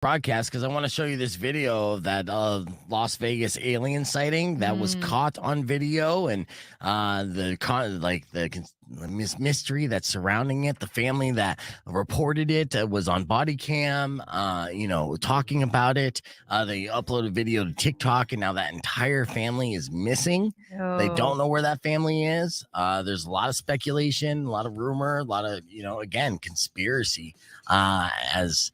broadcast because I want to show you this video of that Las Vegas alien sighting that was caught on video, and the mystery that's surrounding it. The family that reported it was on body cam, talking about it. They uploaded video to TikTok, and now that entire family is missing. They don't know where that family is. There's a lot of speculation, a lot of rumor, a lot of, again, conspiracy as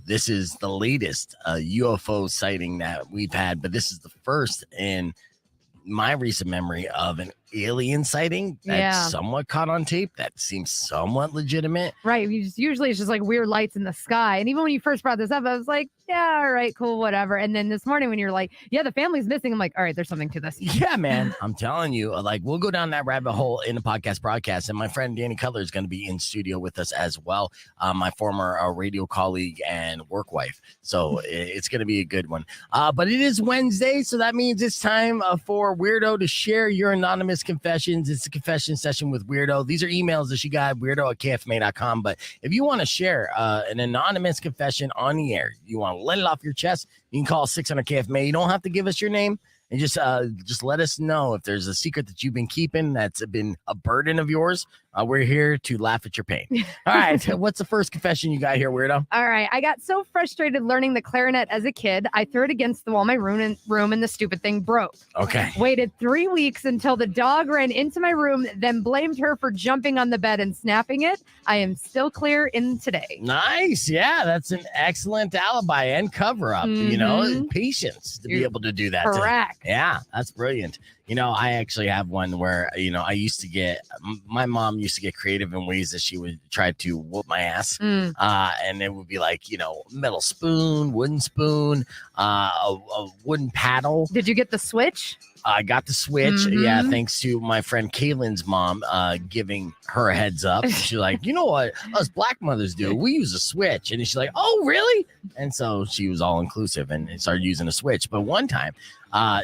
this is the latest UFO sighting that we've had, but this is the first in my recent memory of an alien sighting that's somewhat caught on tape that seems somewhat legitimate. Right. Usually it's just like weird lights in the sky. And even when you first brought this up, I was like, yeah, all right, cool, whatever. And then this morning when you're like, yeah, the family's missing, I'm like, all right, there's something to this. Yeah, man. I'm telling you, we'll go down that rabbit hole in the podcast broadcast. And my friend Danny Cutler is going to be in studio with us as well. My former radio colleague and work wife. So it's going to be a good one. But it is Wednesday. So that means it's time for Weirdo to share your anonymous confessions. It's a confession session with Weirdo. These are emails that she got, weirdo@kfma.com. But if you want to share an anonymous confession on the air, you want to let it off your chest, you can call 600 KFMA. You don't have to give us your name. And just let us know if there's a secret that you've been keeping that's been a burden of yours. We're here to laugh at your pain. All right. What's the first confession you got here, Weirdo? All right. I got so frustrated learning the clarinet as a kid, I threw it against the wall in my room and the stupid thing broke. Okay. Waited 3 weeks until the dog ran into my room, then blamed her for jumping on the bed and snapping it. I am still clear in today. Nice. Yeah, that's an excellent alibi and cover up, patience to be able to do that. Correct. Yeah, that's brilliant. I actually have one where, I used to my mom used to get creative in ways that she would try to whoop my ass. And it would be like, metal spoon, wooden spoon, a wooden paddle. Did you get the switch? I got the switch. Yeah, thanks to my friend Kaylin's mom giving her a heads up. She's like, you know what us black mothers do? We use a switch. And she's like, oh, really? And so she was all inclusive and started using a switch. But one time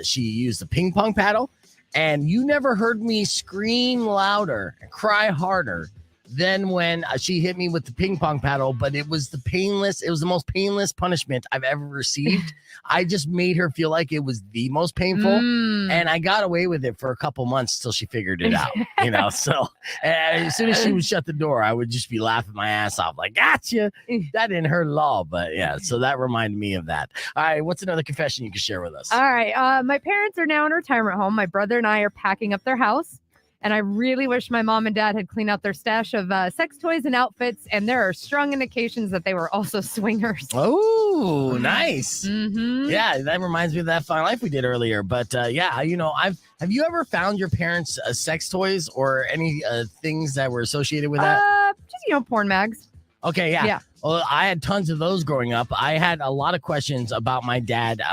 she used the ping pong paddle, and you never heard me scream louder and cry harder than when she hit me with the ping pong paddle. But it was the most painless punishment I've ever received. I just made her feel like it was the most painful, and I got away with it for a couple months till she figured it out, so as soon as she would shut the door, I would just be laughing my ass off like, gotcha. That didn't hurt at all. But yeah, so that reminded me of that. All right, what's another confession you can share with us? All right, my parents are now in a retirement home. My brother and I are packing up their house. And I really wish my mom and dad had cleaned out their stash of sex toys and outfits. And there are strong indications that they were also swingers. Oh, nice. Yeah, that reminds me of that Fun Life we did earlier. But have you ever found your parents' sex toys or any things that were associated with that? Just, porn mags. Okay, yeah. Well, I had tons of those growing up. I had a lot of questions about my dad,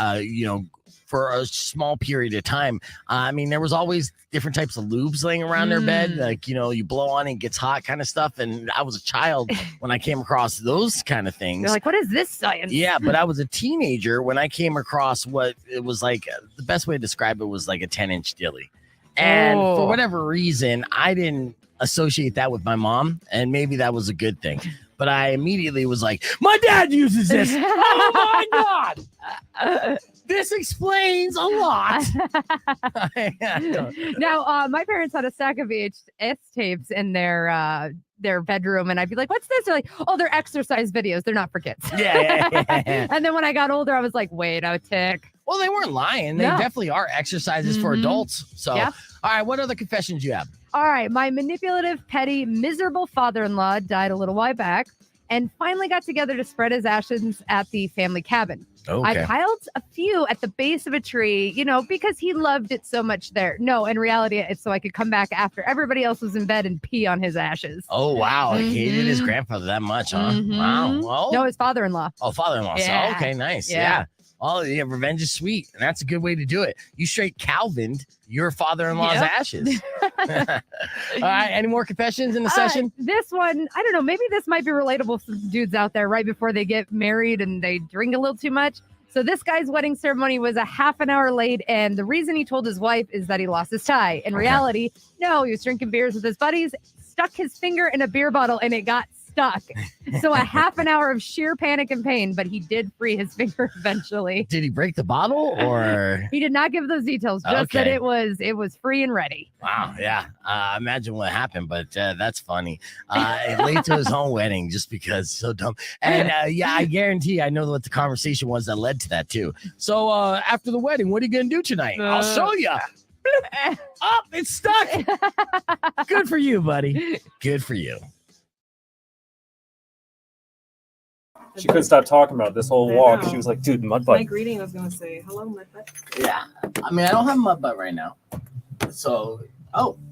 for a small period of time. There was always different types of lubes laying around their bed. Like, you blow on it, it gets hot kind of stuff. And I was a child when I came across those kind of things. You're like, what is this science? Yeah, but I was a teenager when I came across what it was like. The best way to describe it was like a 10-inch dilly. And for whatever reason, I didn't associate that with my mom. And maybe that was a good thing. But I immediately was like, my dad uses this. Oh, my God. This explains a lot. Now, my parents had a stack of VHS tapes in their bedroom, and I'd be like, what's this? They're like, oh, they're exercise videos. They're not for kids. Yeah. And then when I got older, I was like, wait, a tick. Well, they weren't lying. They definitely are exercises for adults. So, all right, what other confessions you have? All right, my manipulative, petty, miserable father-in-law died a little while back and finally got together to spread his ashes at the family cabin. Okay. I piled a few at the base of a tree, because he loved it so much there. No, in reality, it's so I could come back after everybody else was in bed and pee on his ashes. Oh, wow. He hated his grandfather that much, huh? Wow. Well, no, his father-in-law. Oh, father-in-law. Yeah. So, okay, nice. Yeah. Oh, yeah, revenge is sweet, and that's a good way to do it. You straight Calvined your father-in-law's ashes. All right, any more confessions in the session? This one, I don't know, maybe this might be relatable to dudes out there right before they get married and they drink a little too much. So this guy's wedding ceremony was a half an hour late, and the reason he told his wife is that he lost his tie. In reality, no, he was drinking beers with his buddies, stuck his finger in a beer bottle, and it got stuck. So a half an hour of sheer panic and pain, but he did free his finger eventually. Did he break the bottle or? He did not give those details, just that Okay. it was free and ready. Wow, yeah. Imagine what happened, but that's funny. Late to his own wedding just because so dumb. And yeah, I guarantee I know what the conversation was that led to that too. So after the wedding, what are you gonna do tonight? I'll show you. Oh, it's stuck. Good for you, buddy. Good for you. She couldn't stop talking about it this whole I walk. know. She was like, dude, mud My butt. greeting was gonna say hello, mud butt. Yeah. I mean, I don't have mud butt right now. So,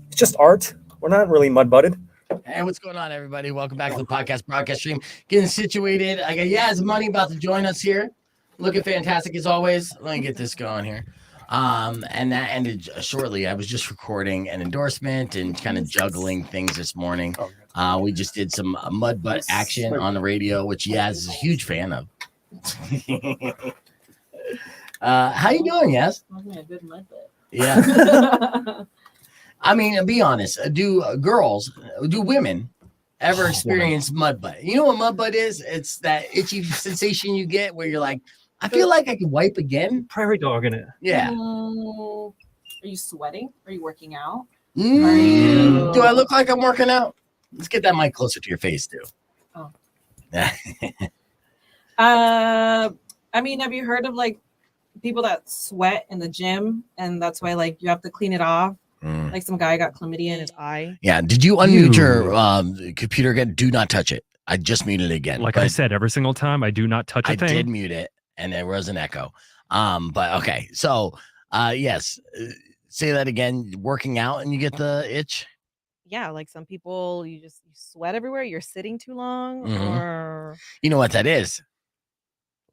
It's just art. We're not really mud butted. hey, what's going on, everybody? Welcome back to the podcast broadcast stream. Getting situated. I got Yas Money about to join us here. Looking fantastic as always. Let me get this going here. And that ended shortly. I was just recording an endorsement and kind of juggling things this morning. We just did some mud butt action on the radio, which Yas is a huge fan of. How you doing, Yas? Wasn't a good mud butt. Yeah. I mean, be honest. Do women ever experience mud butt? You know what mud butt is? It's that itchy sensation you get where you're like, I feel like I could wipe again. Prairie dog in it. Yeah. Are you sweating? Are you working out? Do I look like I'm working out? Let's get that mic closer to your face, too. Oh. Yeah. I mean, have you heard of like people that sweat in the gym and that's why like you have to clean it off? Like some guy got chlamydia in his eye. Yeah. Did you unmute your computer again? Do not touch it. I just muted it again. Like I said, every single time I do not touch a I thing. did mute it and there was an echo. But okay. So yes. Say that again. Working out and you get the itch. Yeah, like some people you sweat everywhere, you're sitting too long, Mhm. or You know what that is?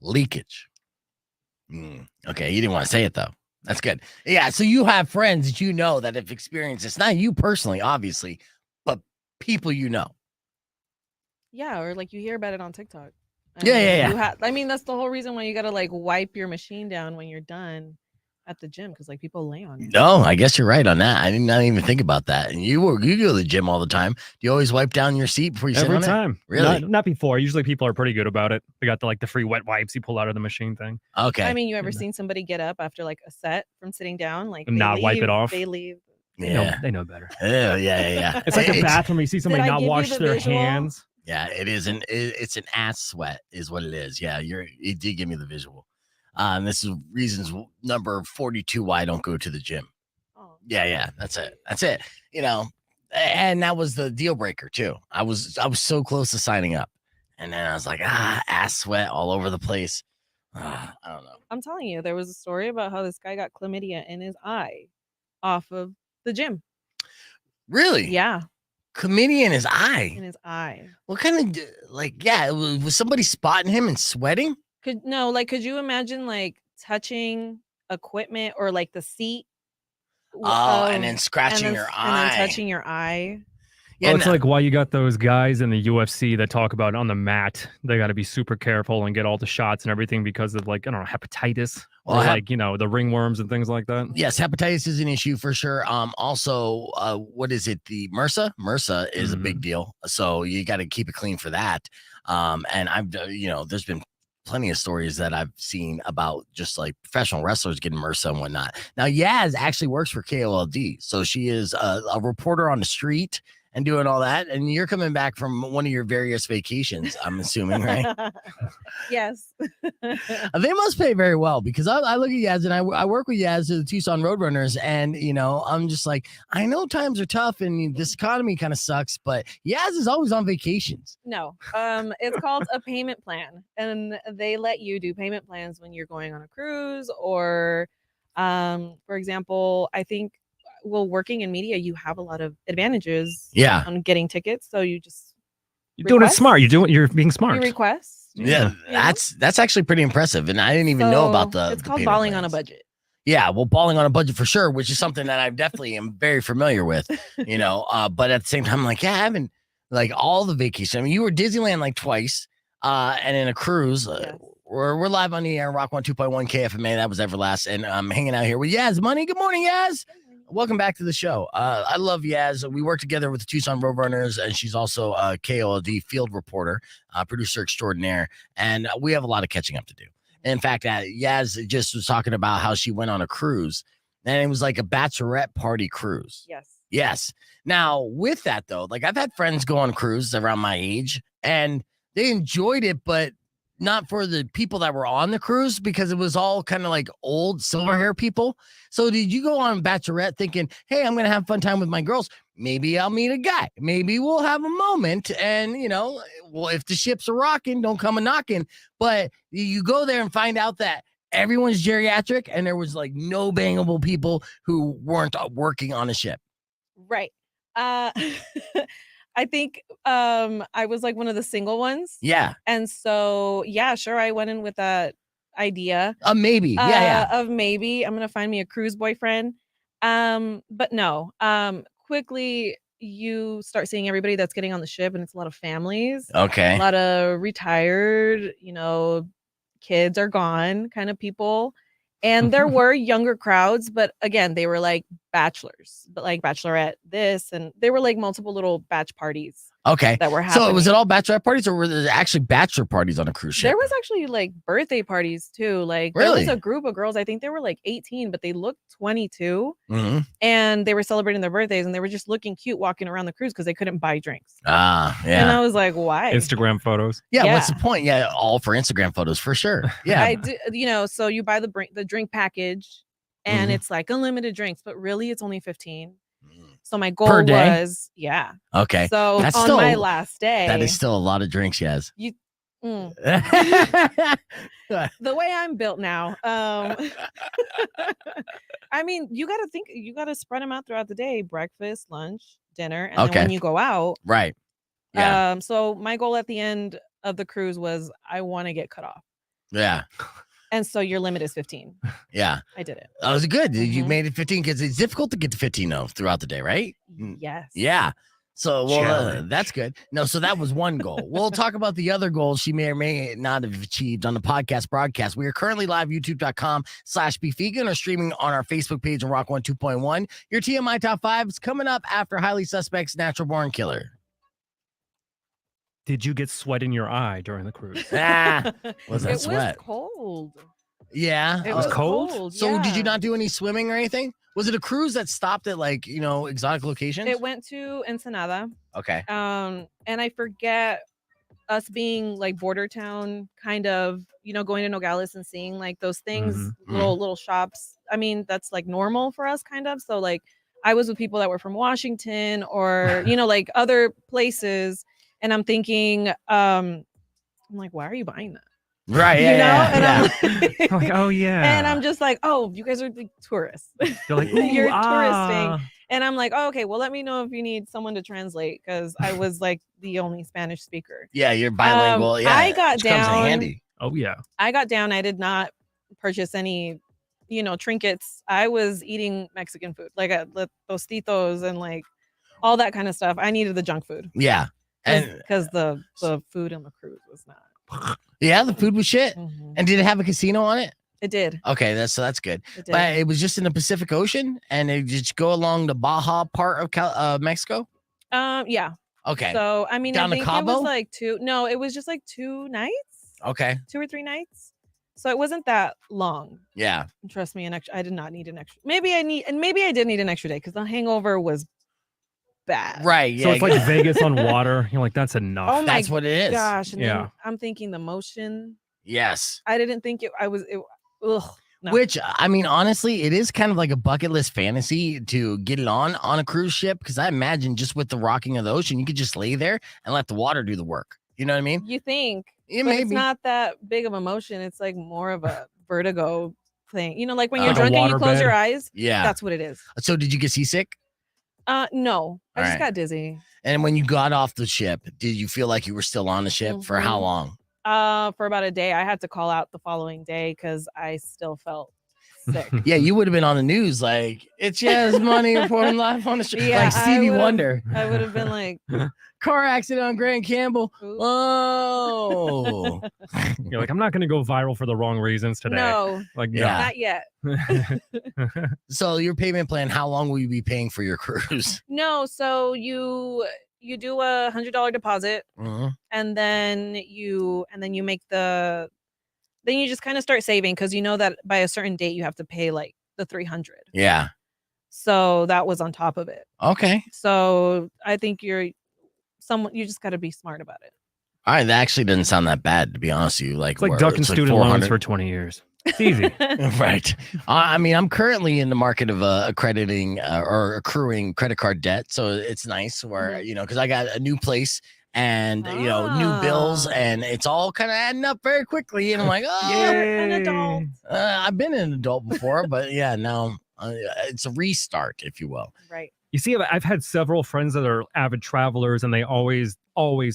Leakage. Okay, you didn't want to say it though. That's good. Yeah, so you have friends that you know that have experienced this. Not you personally, obviously, but people you know. yeah, or like you hear about it on TikTok. Yeah. I mean, that's the whole reason why you gotta like wipe your machine down when you're done at the gym, because like people lay on it. No, I guess you're right on that. I did not even think about that. And you go to the gym all the time. Do you always wipe down your seat before you sit Every on time. it? Really? Not before. Usually people are pretty good about it. They got the free wet wipes you pull out of the machine thing. Okay. I mean, you ever seen somebody get up after like a set from sitting down, like And not wipe it off? They leave. yeah. They know better. Yeah. It's like a bathroom. You see somebody I not give you wash the their visual? hands. Yeah, it's an ass sweat is what it is. Yeah, you did give me the visual. This is reasons number 42 why I don't go to the gym. Oh. Yeah, that's it. You know, and that was the deal breaker too. I was so close to signing up, and then I was like, ass sweat all over the place. I don't know. I'm telling you, there was a story about how this guy got chlamydia in his eye off of the gym. Really? Yeah, Chlamydia in his eye. in his eye. What kind of was somebody spotting him and sweating? Could you imagine like touching equipment or like the seat? And then scratching your eye. And then touching your eye. Yeah, Well, it's no. like why you got those guys in the UFC that talk about on the mat. They got to be super careful and get all the shots and everything because of like, I don't know, hepatitis or Well, like, the ringworms and things like that. Yes, hepatitis is an issue for sure. Also, what is it? The MRSA? MRSA is a big deal. So you got to keep it clean for that. And I've, there's been plenty of stories that I've seen about just like professional wrestlers getting MRSA and whatnot. Now, Yas actually works for KOLD. So she is a reporter on the street and doing all that. And you're coming back from one of your various vacations, I'm assuming, right? Yes. They must pay very well because I look at Yas and I work with Yas, the Tucson Roadrunners, and I'm just like, I know times are tough and this economy kind of sucks, but Yas is always on vacations. No. It's called a payment plan, and they let you do payment plans when you're going on a cruise or, for example, I think, working in media, you have a lot of advantages. Yeah. On getting tickets, so you're doing it smart. You're being smart. You request. Yeah, that's actually pretty impressive, and I didn't even know about the. It's the called payment balling plans. on a budget. Yeah, well, balling on a budget for sure, which is something that I definitely am very familiar with. But at the same time, I'm like, I haven't like all the vacation. I mean, you were Disneyland like twice, and in a cruise. Yes. We're live on the air, Rock 102.1 KFMA. That was Everlast, and I'm hanging out here with Yas Money. Good morning, Yas. Welcome back to the show. I love Yas. We work together with the Tucson Roadrunners, and she's also a KOLD field reporter, producer extraordinaire, and we have a lot of catching up to do. In fact, Yas just was talking about how she went on a cruise, and it was like a bachelorette party cruise. Yes. Now, with that, though, like I've had friends go on cruises around my age, and they enjoyed it, but not for the people that were on the cruise because it was all kind of like old silver hair people. So did you go on bachelorette thinking, hey, I'm going to have fun time with my girls. Maybe I'll meet a guy. Maybe we'll have a moment. And, well, if the ships are rocking, don't come a knocking. But you go there and find out that everyone's geriatric and there was like no bangable people who weren't working on a ship. Right. I think I was like one of the single ones. Yeah. And so, yeah, sure. I went in with that idea. Maybe. Of maybe I'm going to find me a cruise boyfriend. But no, quickly you start seeing everybody that's getting on the ship, and it's a lot of families. Okay. A lot of retired, kids are gone kind of people. And there were younger crowds, but again, they were like bachelors, but like bachelorette this, and they were like multiple little batch parties. Okay. That were happening. So was it all bachelorette parties or were there actually bachelor parties on a cruise ship? There was actually like birthday parties too. Like really? There was a group of girls, I think they were like 18, but they looked 22. Mm-hmm. And they were celebrating their birthdays and they were just looking cute walking around the cruise because they couldn't buy drinks. Yeah. And I was like, why? Instagram photos. Yeah, what's the point? Yeah, all for Instagram photos for sure. Yeah. I do, so you buy the drink package and it's like unlimited drinks, but really it's only 15. So my goal was, Okay. So that's on still, my last day, that is still a lot of drinks, Yas. The way I'm built now, I mean, you got to spread them out throughout the day: breakfast, lunch, dinner, and then when you go out, right? Yeah. So my goal at the end of the cruise was I want to get cut off. Yeah. And so your limit is 15. Yeah. I did it. That was good. You made it 15 because it's difficult to get to 15 throughout the day, right? Yes. Yeah. So, that's good. No, so that was one goal. We'll talk about the other goals she may or may not have achieved on the podcast broadcast. We are currently live, youtube.com/bevegan or streaming on our Facebook page on Rock 1 2.1. Your TMI Top 5 is coming up after Highly Suspect's Natural Born Killer. Did you get sweat in your eye during the cruise? Was that sweat? It was cold. Yeah. It was cold. So did you not do any swimming or anything? Was it a cruise that stopped at like, exotic locations? It went to Ensenada. Okay. And I forget us being like border town kind of, going to Nogales and seeing like those things, little shops. I mean, that's like normal for us kind of. So like I was with people that were from Washington or, like other places. And I'm thinking, I'm like, why are you buying that? Right. And I'm like, oh yeah. And I'm just like, oh, you guys are like tourists. They're like, you're touristing. And I'm like, oh, okay, well, let me know if you need someone to translate because I was like the only Spanish speaker. Yeah, you're bilingual. I got down. Comes in handy. Oh yeah. I got down. I did not purchase any, trinkets. I was eating Mexican food, like tostitos and like all that kind of stuff. I needed the junk food. Yeah. Because the food on the cruise was not. Yeah, the food was shit. And did it have a casino on it? It did. Okay, that's good. It did. But it was just in the Pacific Ocean, and it just go along the Baja part of Mexico. Yeah. Okay. So I mean, Down I think to Cabo? it was like it was just like 2 nights. Okay. 2 or 3 nights. So it wasn't that long. Yeah. Trust me, I did not need an extra. Maybe I did need an extra day because the hangover was bad. Right. Yeah. So it's like Vegas on water. You're like, that's enough. Oh my that's what it is. Gosh. And then I'm thinking the motion. Yes. I didn't think it. Ugh. No. Which, I mean, honestly, it is kind of like a bucket list fantasy to get it on a cruise ship. Because I imagine just with the rocking of the ocean, you could just lay there and let the water do the work. You know what I mean? You think. It but may it's be. not that big of emotion. It's like more of a vertigo thing. Like when you're Like a drunk and you close waterbed? your eyes. Yeah. That's what it is. So did you get seasick? No. I just right. got dizzy. And when you got off the ship, did you feel like you were still on the ship for how long? For about a day. I had to call out the following day because I still felt sick. Yeah, you would have been on the news like it's Yas Money reporting live on the street, Yeah, like I Stevie would've- Wonder. I would have been like, Car accident on Grand Campbell. Oops. Oh, You're like, I'm not going to go viral for the wrong reasons today. no, Like, Yeah. not yet. so your payment plan? How long will you be paying for your cruise? No, so you do $100 deposit, Mhm. and then you make then you just kind of start saving because you know that by a certain date you have to pay like the 300. Yeah. So that was on top of it. Okay. So I think you just got to be smart about it. All right. That actually doesn't sound that bad, to be honest with you. Like, It's like where ducking it's like student loans 400. for 20 years. It's easy. Right. I mean, I'm currently in the market of accrediting or accruing credit card debt. So it's nice where, because I got a new place and, new bills Ah. and it's all kind of adding up very quickly. And I'm like, oh, You're an adult. I've been an adult before, but yeah, now it's a restart, if you will. Right. You see, I've had several friends that are avid travelers, and they always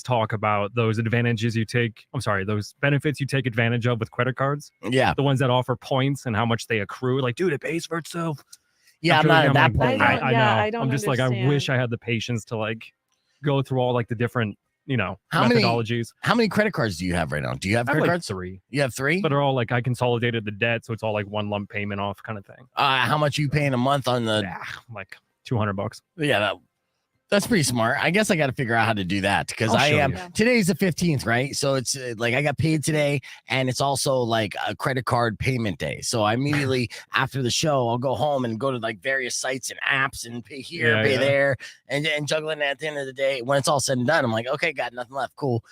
talk about those advantages you take. I'm sorry, those benefits you take advantage of with credit cards. Yeah. The ones that offer points and how much they accrue. Like, dude, it pays for itself. Yeah. I'm After not at that like, point. I yet. don't- I yeah, know. I don't I'm just like, I wish understand. I had the patience to like go through all like the different, How many- methodologies. How many credit cards do you have right now? Do you have I have credit like cards? 3, You have 3? but they're all like I consolidated the debt, so it's all like one lump payment off kind of thing. How much are you paying a month on the? Like $200. Yeah, that's pretty smart. I guess I got to figure out how to do that because I'll I show am. you. Today's the 15th, right? So it's like I got paid today, and it's also like a credit card payment day. So I immediately after the show, I'll go home and go to like various sites and apps and pay here, Yeah, pay yeah. there, and juggling at the end of the day. When it's all said and done, I'm like, okay, got nothing left. Cool.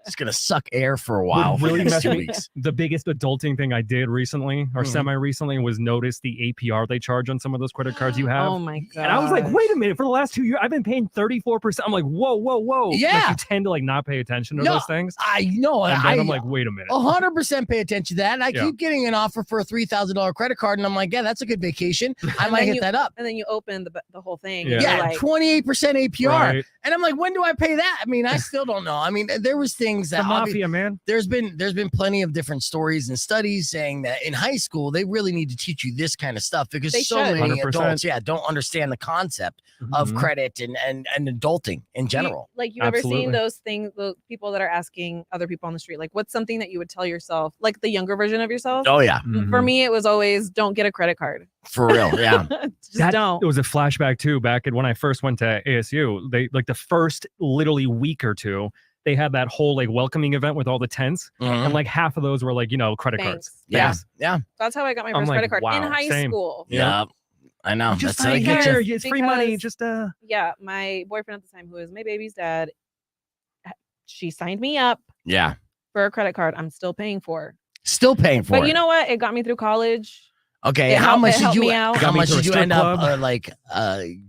Just gonna suck air for a while. What For really the next messed 2 me- weeks. The biggest adulting thing I did recently or Mhm. semi-recently was notice the APR they charge on some of those credit cards you have. Oh my god. And I was like, wait a minute, for the last 2 years, I've been paying 34%. I'm like, whoa. Like, Yeah. you tend to like not pay attention to No, those things. I know. And then I'm like, wait a minute. 100% pay attention to that. And I Yeah. keep getting an offer for a $3,000 credit card, and I'm like, yeah, that's a good vacation. I And might then hit you- that up. And then you open the whole thing. Yeah. And you're Yeah, like, 28% APR. Right. And I'm like, when do I pay that? I mean, I still don't know. I mean, there was things The that mafia, man. there's been plenty of different stories and studies saying that in high school they really need to teach you this kind of stuff because They so should. many 100%. adults don't understand the concept of Mhm. credit and adulting in general. Like you ever Absolutely. seen those things, the people that are asking other people on the street, like what's something that you would tell yourself, like the younger version of yourself? Oh yeah, For Mhm. me, it was always don't get a credit card. for real. Yeah. Just That- don't. It was a flashback too. Back when I first went to ASU, they like the first literally week or two, they had that whole like welcoming event with all the tents, Mhm. and like half of those were like credit cards. Banks. Yeah. Banks. Yeah. That's how I got my I'm first like, credit card in wow, high same. school. Yeah. I know. Just That's how they sign get here. you. It's free money. Because- Just Yeah, my boyfriend at the time, who is my baby's dad, she signed me up Yeah. for a credit card. I'm still paying for. Still paying for But it. you know what? It got me through college. Okay, It how helped- much it did helped you me out. how Got me much through a did you strip end up club.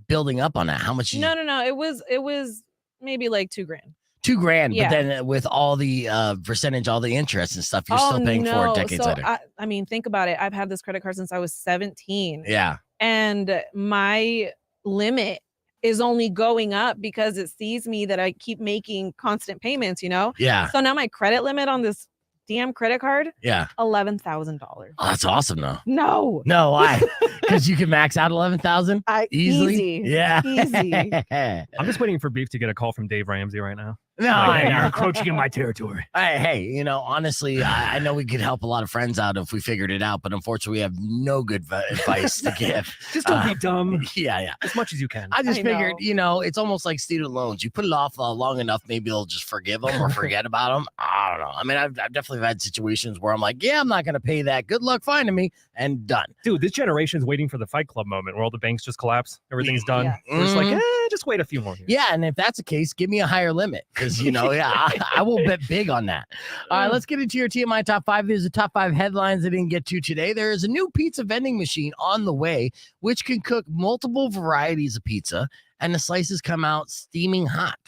building up on that? How much did you No. It was maybe like $2,000. $2,000, Yeah. but then with all the percentage, all the interest and stuff, you're still paying for it decades so later. I mean, think about it. I've had this credit card since I was 17. Yeah. And my limit is only going up because it sees me that I keep making constant payments, Yeah. So now my credit limit on this damn credit card, Yeah. $11,000. Oh, that's awesome though. No. No, why? Because you can max out 11,000 easily. Easy. Yeah. Easy. I'm just waiting for Beef to get a call from Dave Ramsey right now. No, Like, I hey, you're know. encroaching in my territory. Hey, honestly, I know we could help a lot of friends out if we figured it out, but unfortunately, we have no good advice to give. Just don't be dumb Yeah. as much as you can. I just I figured, it's almost like student loans. You put it off long enough, maybe they'll just forgive them or forget about them. I don't know. I mean, I've definitely had situations where I'm like, yeah, I'm not going to pay that. Good luck finding me, and done. Dude, this generation's waiting for the Fight Club moment where all the banks just collapse. Everything's done. Yeah. We're just like, Mhm. just wait a few more years. Yeah, and if that's the case, give me a higher limit because I will bet big on that. All right, let's get into your TMI top 5. There's the top 5 headlines I didn't get to today. There is a new pizza vending machine on the way, which can cook multiple varieties of pizza, and the slices come out steaming hot.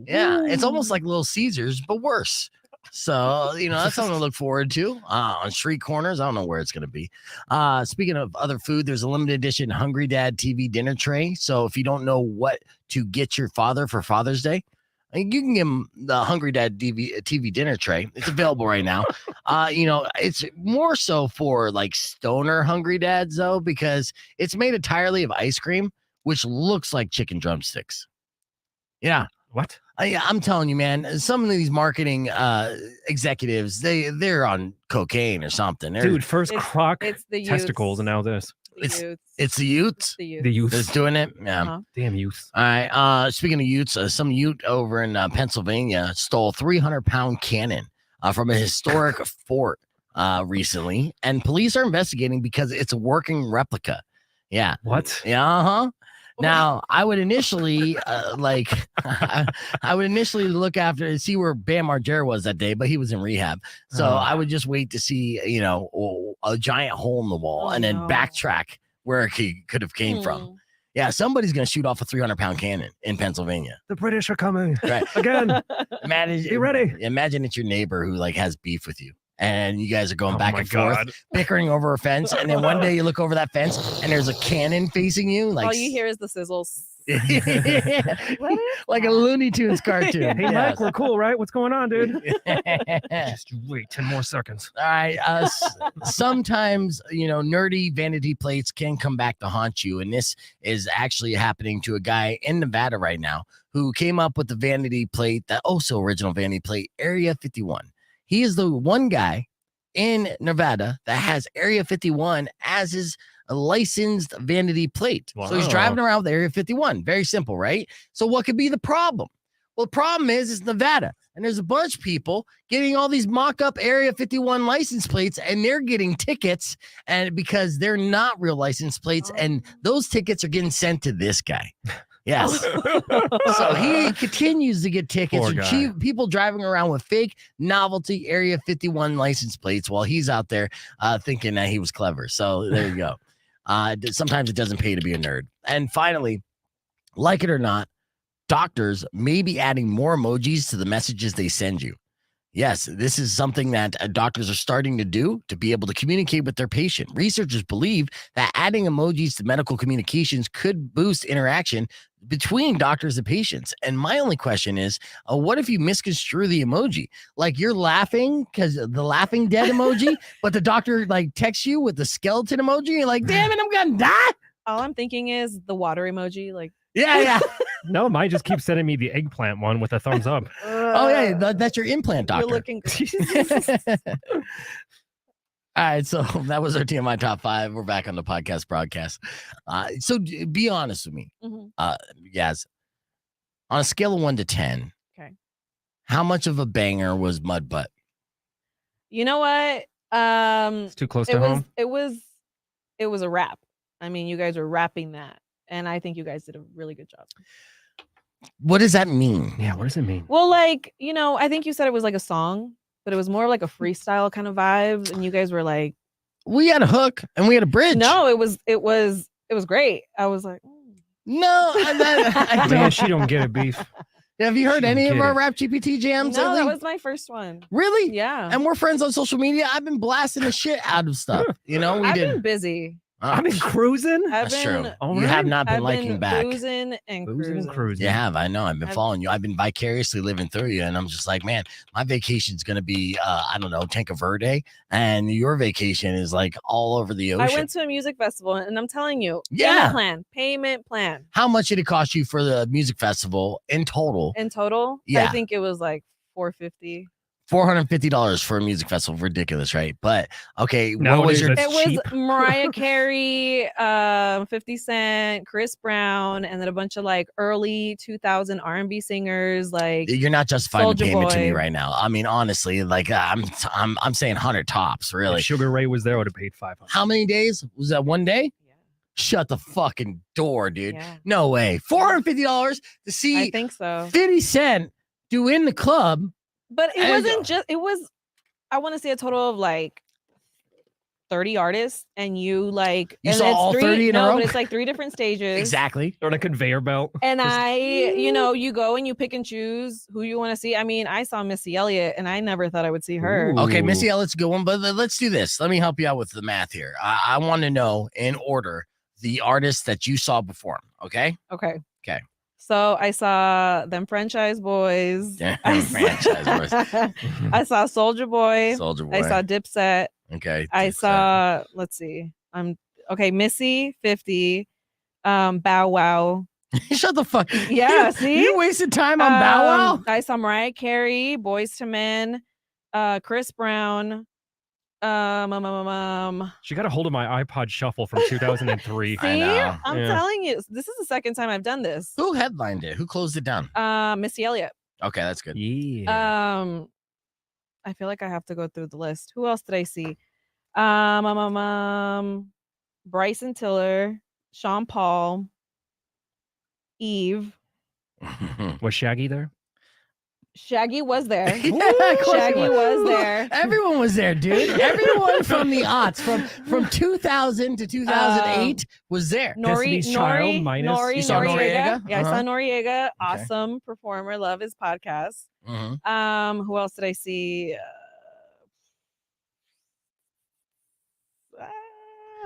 Yeah, it's almost like Little Caesars, but worse. So, that's something to look forward to on street corners. I don't know where it's going to be. Speaking of other food, there's a limited edition Hungry Dad TV dinner tray. So if you don't know what to get your father for Father's Day, you can give him the Hungry Dad TV dinner tray. It's available right now. It's more so for like stoner hungry dads though, because it's made entirely of ice cream, which looks like chicken drumsticks. Yeah. What? I'm telling you, man, some of these marketing executives, they're on cocaine or something. Dude, first It's- croc It's the testicles, and now this. It's the Utes the youth. The youth. that's doing it. Yeah. Uh-huh. Damn youth. All right. Speaking of Utes, some Ute over in Pennsylvania stole 300-pound cannon from a historic fort recently, and police are investigating because it's a working replica. Yeah. What? Yeah. Uh-huh. Now, I would initially I would initially look after and see where Bam Margera was that day, but he was in rehab. So Oh. I would just wait to see, a giant hole in the wall and then no. backtrack where he could have came from. Hmm. Yeah, somebody's gonna shoot off a 300-pound cannon in Pennsylvania. The British are coming Right. again. Imagine, Be ready. Imagine it's your neighbor who like has beef with you, and you guys are going Oh back my and forth, God. bickering over a fence, and then one day you look over that fence and there's a cannon facing you, like All you hear is the sizzles. What is like a Looney Tunes cartoon. Hey, Mike, we're cool, right? What's going on, dude? Yes. Just you wait 10 more seconds. All right. Sometimes, nerdy vanity plates can come back to haunt you. And this is actually happening to a guy in Nevada right now who came up with the vanity plate, that also original vanity plate, Area 51. He is the one guy in Nevada that has Area 51 as his licensed vanity plate. So he's Wow. driving around with Area 51. Very simple, right? So what could be the problem? Well, the problem is it's Nevada, and there's a bunch of people getting all these mock-up Area 51 license plates, and they're getting tickets, and because they're not real license plates, and those tickets are getting sent to this guy. Yes. So he continues to get tickets Poor from guy. people driving around with fake novelty Area 51 license plates while he's out there thinking that he was clever. So there you go. Sometimes it doesn't pay to be a nerd. And finally, like it or not, doctors may be adding more emojis to the messages they send you. Yes, this is something that doctors are starting to do to be able to communicate with their patient. Researchers believe that adding emojis to medical communications could boost interaction between doctors and patients. And my only question is, what if you misconstrue the emoji? Like you're laughing because the laughing dead emoji, but the doctor like texts you with the skeleton emoji. You're like, damn it, I'm gonna die. All I'm thinking is the water emoji. Like, Yeah. No, mine just keeps sending me the eggplant one with a thumbs up. Oh yeah, that's your implant doctor. You're looking All right, so that was our TMI top 5. We're back on the podcast broadcast. So be honest with me, Mhm. Yas. On a scale of 1 to 10, Okay. how much of a banger was Mud Butt? You know what? It's too close It to was home. it was a rap. I mean, you guys were rapping that, and I think you guys did a really good job. What does that mean? Yeah, what does it mean? Well, like, I think you said it was like a song, but it was more like a freestyle kind of vibe, and you guys were like, We had a hook and we had a bridge. no, it was great. I was like, No, I Man, don't. she don't get it, beef. Have you heard She any don't of get our it. Rap GPT jams? no, that lately? was my first one. Really? Yeah. And we're friends on social media. I've been blasting the shit out of stuff. We I've did. been busy. I've been cruising. I've That's been true. All You have right. not been I've liking been back. boozing and Boozing and cruising. cruising. You have. I know. I've been I've- following you. I've been vicariously living through you. And I'm just like, man, my vacation's going to be, I don't know, Tanca Verde. And your vacation is like all over the I ocean. went to a music festival, and I'm telling you, Yeah. payment plan. How much did it cost you for the music festival in total? In total, Yeah. I think it was like $450. $450 for a music festival. Ridiculous, right? But okay, what was Nowadays, your that's It was cheap. Mariah Carey, 50 Cent, Chris Brown, and then a bunch of like early 2000 R&B singers. Like, you're not justifying the Soulja payment to me Boy. right now. I mean, honestly, like I'm saying 100 tops, really. If Sugar Ray was there, I would have paid 500. How many days? Was that one day? yeah, Shut the fucking door, dude. yeah, No way. $450 to I see think so. 50 Cent do in the club. But it And- wasn't just. It was. I want to say a total of like 30 artists, and you like. You and saw it's all 30 in a no, row? but it's like 3 different stages. Exactly. Or on a conveyor belt. And Just- you go and you pick and choose who you want to see. I mean, I saw Missy Elliott, and I never thought I would see her. Ooh. Okay, Missy Elliott's a good one, but let's do this. Let me help you out with the math here. I want to know in order the artists that you saw perform. Okay. Okay. Okay. So I saw them Franchise Boys. Damn, I Franchise saw, I saw Soldier Boy. Soldier Boy. I saw Dipset. Okay. I Dipset. saw. Let's see. Missy 50. Bow Wow. Shut the fuck. Yeah, you, see? you wasted time on Bow Wow. I saw Mariah Carey, Boys to Men, Chris Brown. She got a hold of my iPod Shuffle from 2003. I See, know. I'm Yeah. telling you, this is the second time I've done this. Who headlined it? Who closed it down? Missy Elliott. Okay, that's good. Yeah. I feel like I have to go through the list. Who else did I see? Bryson Tiller, Sean Paul, Eve. Was Shaggy there? Shaggy was there. Yeah, of course Shaggy he was there. Everyone was there, dude. Everyone from the aughts, from 2000 to 2008 was there. Destiny's Child minus- You saw Noriega? Yeah, I Uh-huh. saw Noriega. Awesome performer. Love his podcast. Mhm. Who else did I see?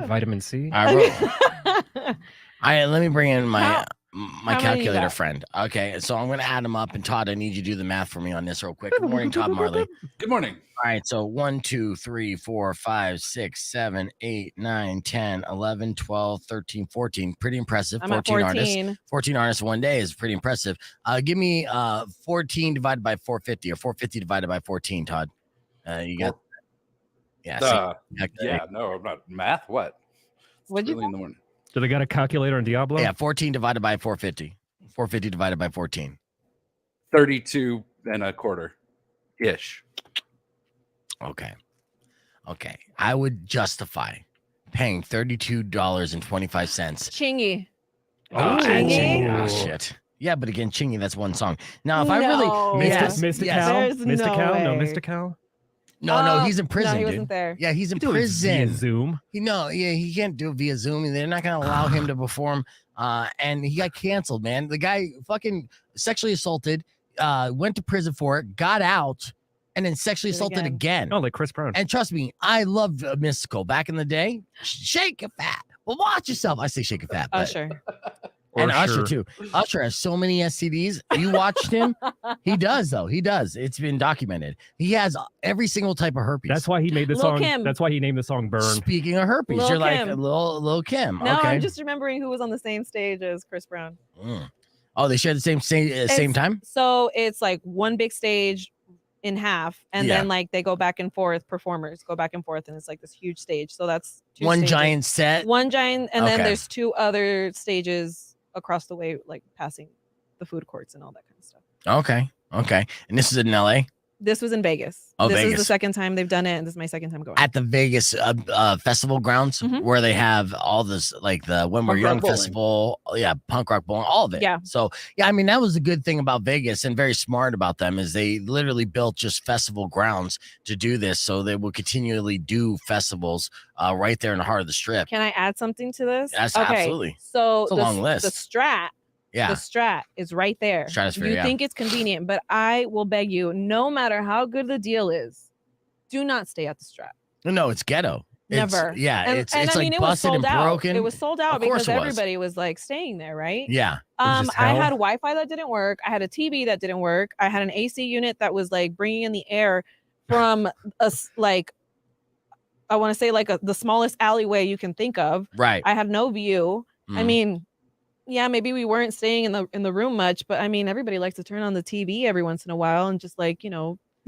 Vitamin C. I wrote. Let me bring in my How my many you calculator got? friend. Okay, so I'm gonna add them up, and Todd, I need you to do the math for me on this real quick. Good morning, Todd Marley. Good morning. All right, so 1, 2, 3, 4, 5, 6, 7, 8, 9, 10, 11, 12, 13, 14. Pretty impressive. I'm at 14. 14 artists one day is pretty impressive. Give me 14 divided by 450 or 450 divided by 14, Todd. You got yeah, Yeah, no, I'm not math. What? It's What'd you early in the morning. Do they got a calculator in Diablo? yeah, 14 divided by 450. 450 divided by 14. 32 and a quarter ish. Okay. I would justify paying $32.25. Chingy. Oh, Chingy? Oh, shit. Yeah, but again, Chingy, that's one song. Now, if I really No. yes, Mystical? yes. There's no Mystical? No, way. Mystical? No, he's in prison, No, he dude. wasn't there. Yeah, he's in Do it via prison. Zoom. He can't do it via Zoom. They're not going to allow him to perform. And he got canceled, man. The guy fucking sexually assaulted, went to prison for it, got out, and then sexually Did it assaulted again. Oh, like Chris Brown. And trust me, I loved Mystical back in the day. Shake it fat. Well, watch yourself. I say shake it fat. But, Usher. and Or Usher sure. too. Usher has so many STDs. You watched him? He does, though. He does. It's been documented. He has every single type of herpes. That's why he made the Lil' song. Kim. That's why he named the song "Burn." Speaking of herpes, Lil' you're like Kim. Lil Kim. No, okay. I'm just remembering who was on the same stage as Chris Brown. Oh, they share the same It's- time? So it's like one big stage in half, and Yeah. then like they go back and forth. Performers go back and forth, and it's like this huge stage. So that's two One stages. giant set. one giant, and then Okay. there's two other stages across the way, like passing the food courts and all that kind of stuff. Okay. And this is in LA This was in Vegas. Oh, this is the Vegas. second time they've done it, and this is my second time going. at the Vegas festival grounds Mhm. where they have all this, like the When We're Punk Young rock bowling. festival. Yeah, punk rock bowling, all of it. Yeah. So, yeah, I mean, that was the good thing about Vegas and very smart about them is they literally built just festival grounds to do this. So they will continually do festivals right there in the heart of the strip. Can I add something to this? Yes, absolutely. So It's a long list. The Strat. Yeah. The Strat is right there. Stratosphere, You yeah. think it's convenient, but I will beg you, no matter how good the deal is, do not stay at the Strat. No, it's ghetto. It's- Never. yeah. And, it's and I like mean, it was busted sold and out. broken. It was sold out Of course because it was. everybody was like staying there, right? Yeah. was just I hell. had Wi-Fi that didn't work. I had a TV that didn't work. I had an AC unit that was like bringing in the air from like I want to say like the smallest alleyway you can think of. Right. I had no view. I Mhm. mean, yeah, maybe we weren't staying in the room much, but I mean, everybody likes to turn on the TV every once in a while and just like,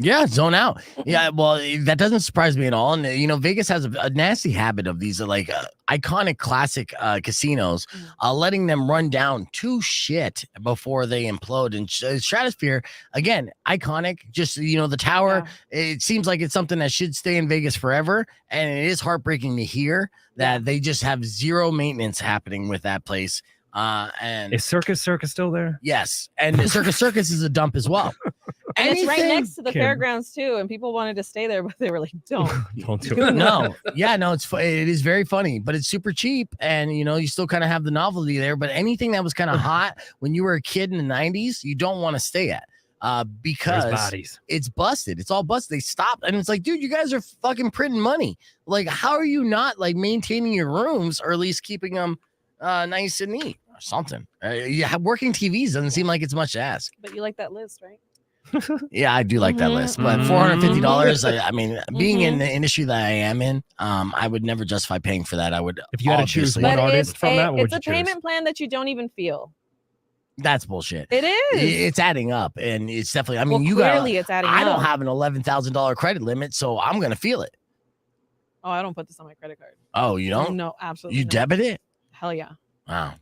Yeah, zone out. Yeah, well, that doesn't surprise me at all. And Vegas has a nasty habit of these like iconic classic casinos, letting them run down to shit before they implode. And Stratosphere, again, iconic. Just the tower. Yeah. It seems like it's something that should stay in Vegas forever, and it is heartbreaking to hear that they just have zero maintenance happening with that place. And Is Circus still there? yes, and Circus is a dump as well. And it's right Anything- next to the Kim. fairgrounds too. And people wanted to stay there, but they were like, don't. Don't do it. No, it is very funny, but it's super cheap, and you still kind of have the novelty there. But anything that was kind of hot when you were a kid in the '90s, you don't want to stay at There's because bodies. it's busted. It's all busted. They stopped, and it's like, dude, you guys are fucking printing money. Like, how are you not like maintaining your rooms or at least keeping them nice and neat? something. Yeah, working TVs doesn't seem like it's much to ask. But you like that list, right? Yeah, I do like that list, but $450. I mean, being in the industry that I am in, I would never justify paying for that. I would. If you had to choose obviously- one But artist it's from that, what it's would a you choose? payment plan that you don't even feel. That's bullshit. It is. It's adding up, and it's definitely. I mean, well, you clearly got. it's adding I up. don't have an $11,000 credit limit, so I'm gonna feel it. Oh, I don't put this on my credit card. Oh, you don't? No, absolutely. You not. debit it? Hell yeah. Wow.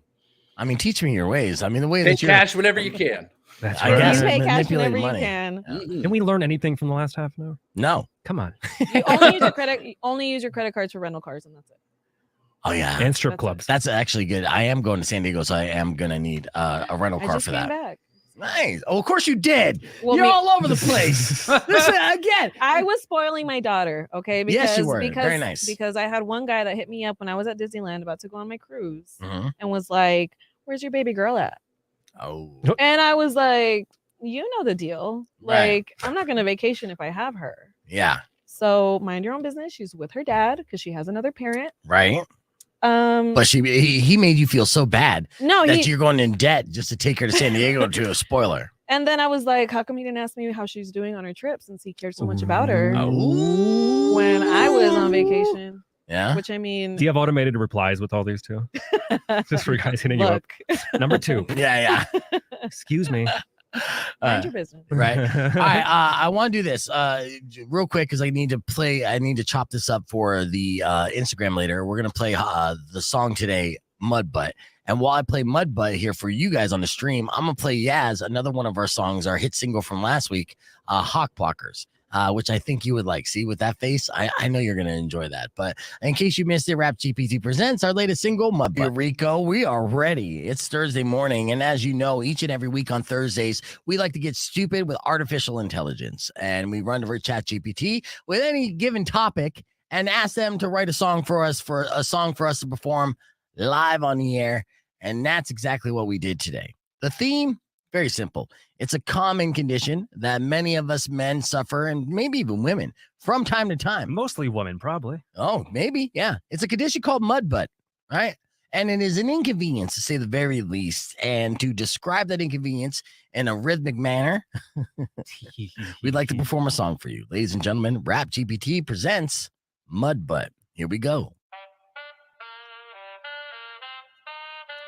I mean, teach me your ways. I mean, the way Pay that you're. cash whenever you can. That's I right. guess. You pay cash manipulating whenever you money. can. Can we learn anything from the last half an hour? No. Come on. You only use your credit. You only use your credit cards for rental cars, and that's it. Oh yeah. And strip That's clubs. That's actually good. I am going to San Diego, so I am gonna need a rental I car just for came that. back. Nice. Oh, of course you did. Well, You're me- all over the place. Listen again. I was spoiling my daughter, okay? Because, Yes, you were. Because, Very nice. Because I had one guy that hit me up when I was at Disneyland about to go on my cruise Mhm. and was like, "Where's your baby girl at?" Oh. And I was like, "You know the deal. Right. Like, I'm not going to vacation if I have her. Yeah. So mind your own business. She's with her dad because she has another parent. Right. But he made you feel so bad no, that you're going in debt just to take her to San Diego to a spoiler. And then I was like, how come he didn't ask me how she's doing on her trip since he cared so much about her Oh. when I was on vacation? Yeah. Which I mean, Do you have automated replies with all these too? Just for guys hitting you up. look, Number 2. Yeah. Excuse me. mind your business. Right. All right. I want to do this real quick because I need to chop this up for the Instagram later. We're gonna play the song today, Mud Butt. And while I play Mud Butt here for you guys on the stream, I'm gonna play Yas, another one of our songs, our hit single from last week, Hawk Blockers. Which I think you would like. See, with that face, I know you're going to enjoy that. But in case you missed it, Rap GPT presents our latest single, Mud Butt. Rico, we are ready. It's Thursday morning. And as you know, each and every week on Thursdays, we like to get stupid with artificial intelligence. And we run over Chat GPT with any given topic and ask them to write a song for us to perform live on the air. And that's exactly what we did today. The theme, very simple. It's a common condition that many of us men suffer, and maybe even women, from time to time. Mostly women, probably. Oh, maybe. Yeah. It's a condition called mud butt, right? And it is an inconvenience, to say the very least. And to describe that inconvenience in a rhythmic manner, we'd like to perform a song for you. Ladies and gentlemen, Rap GPT presents Mud Butt. Here we go.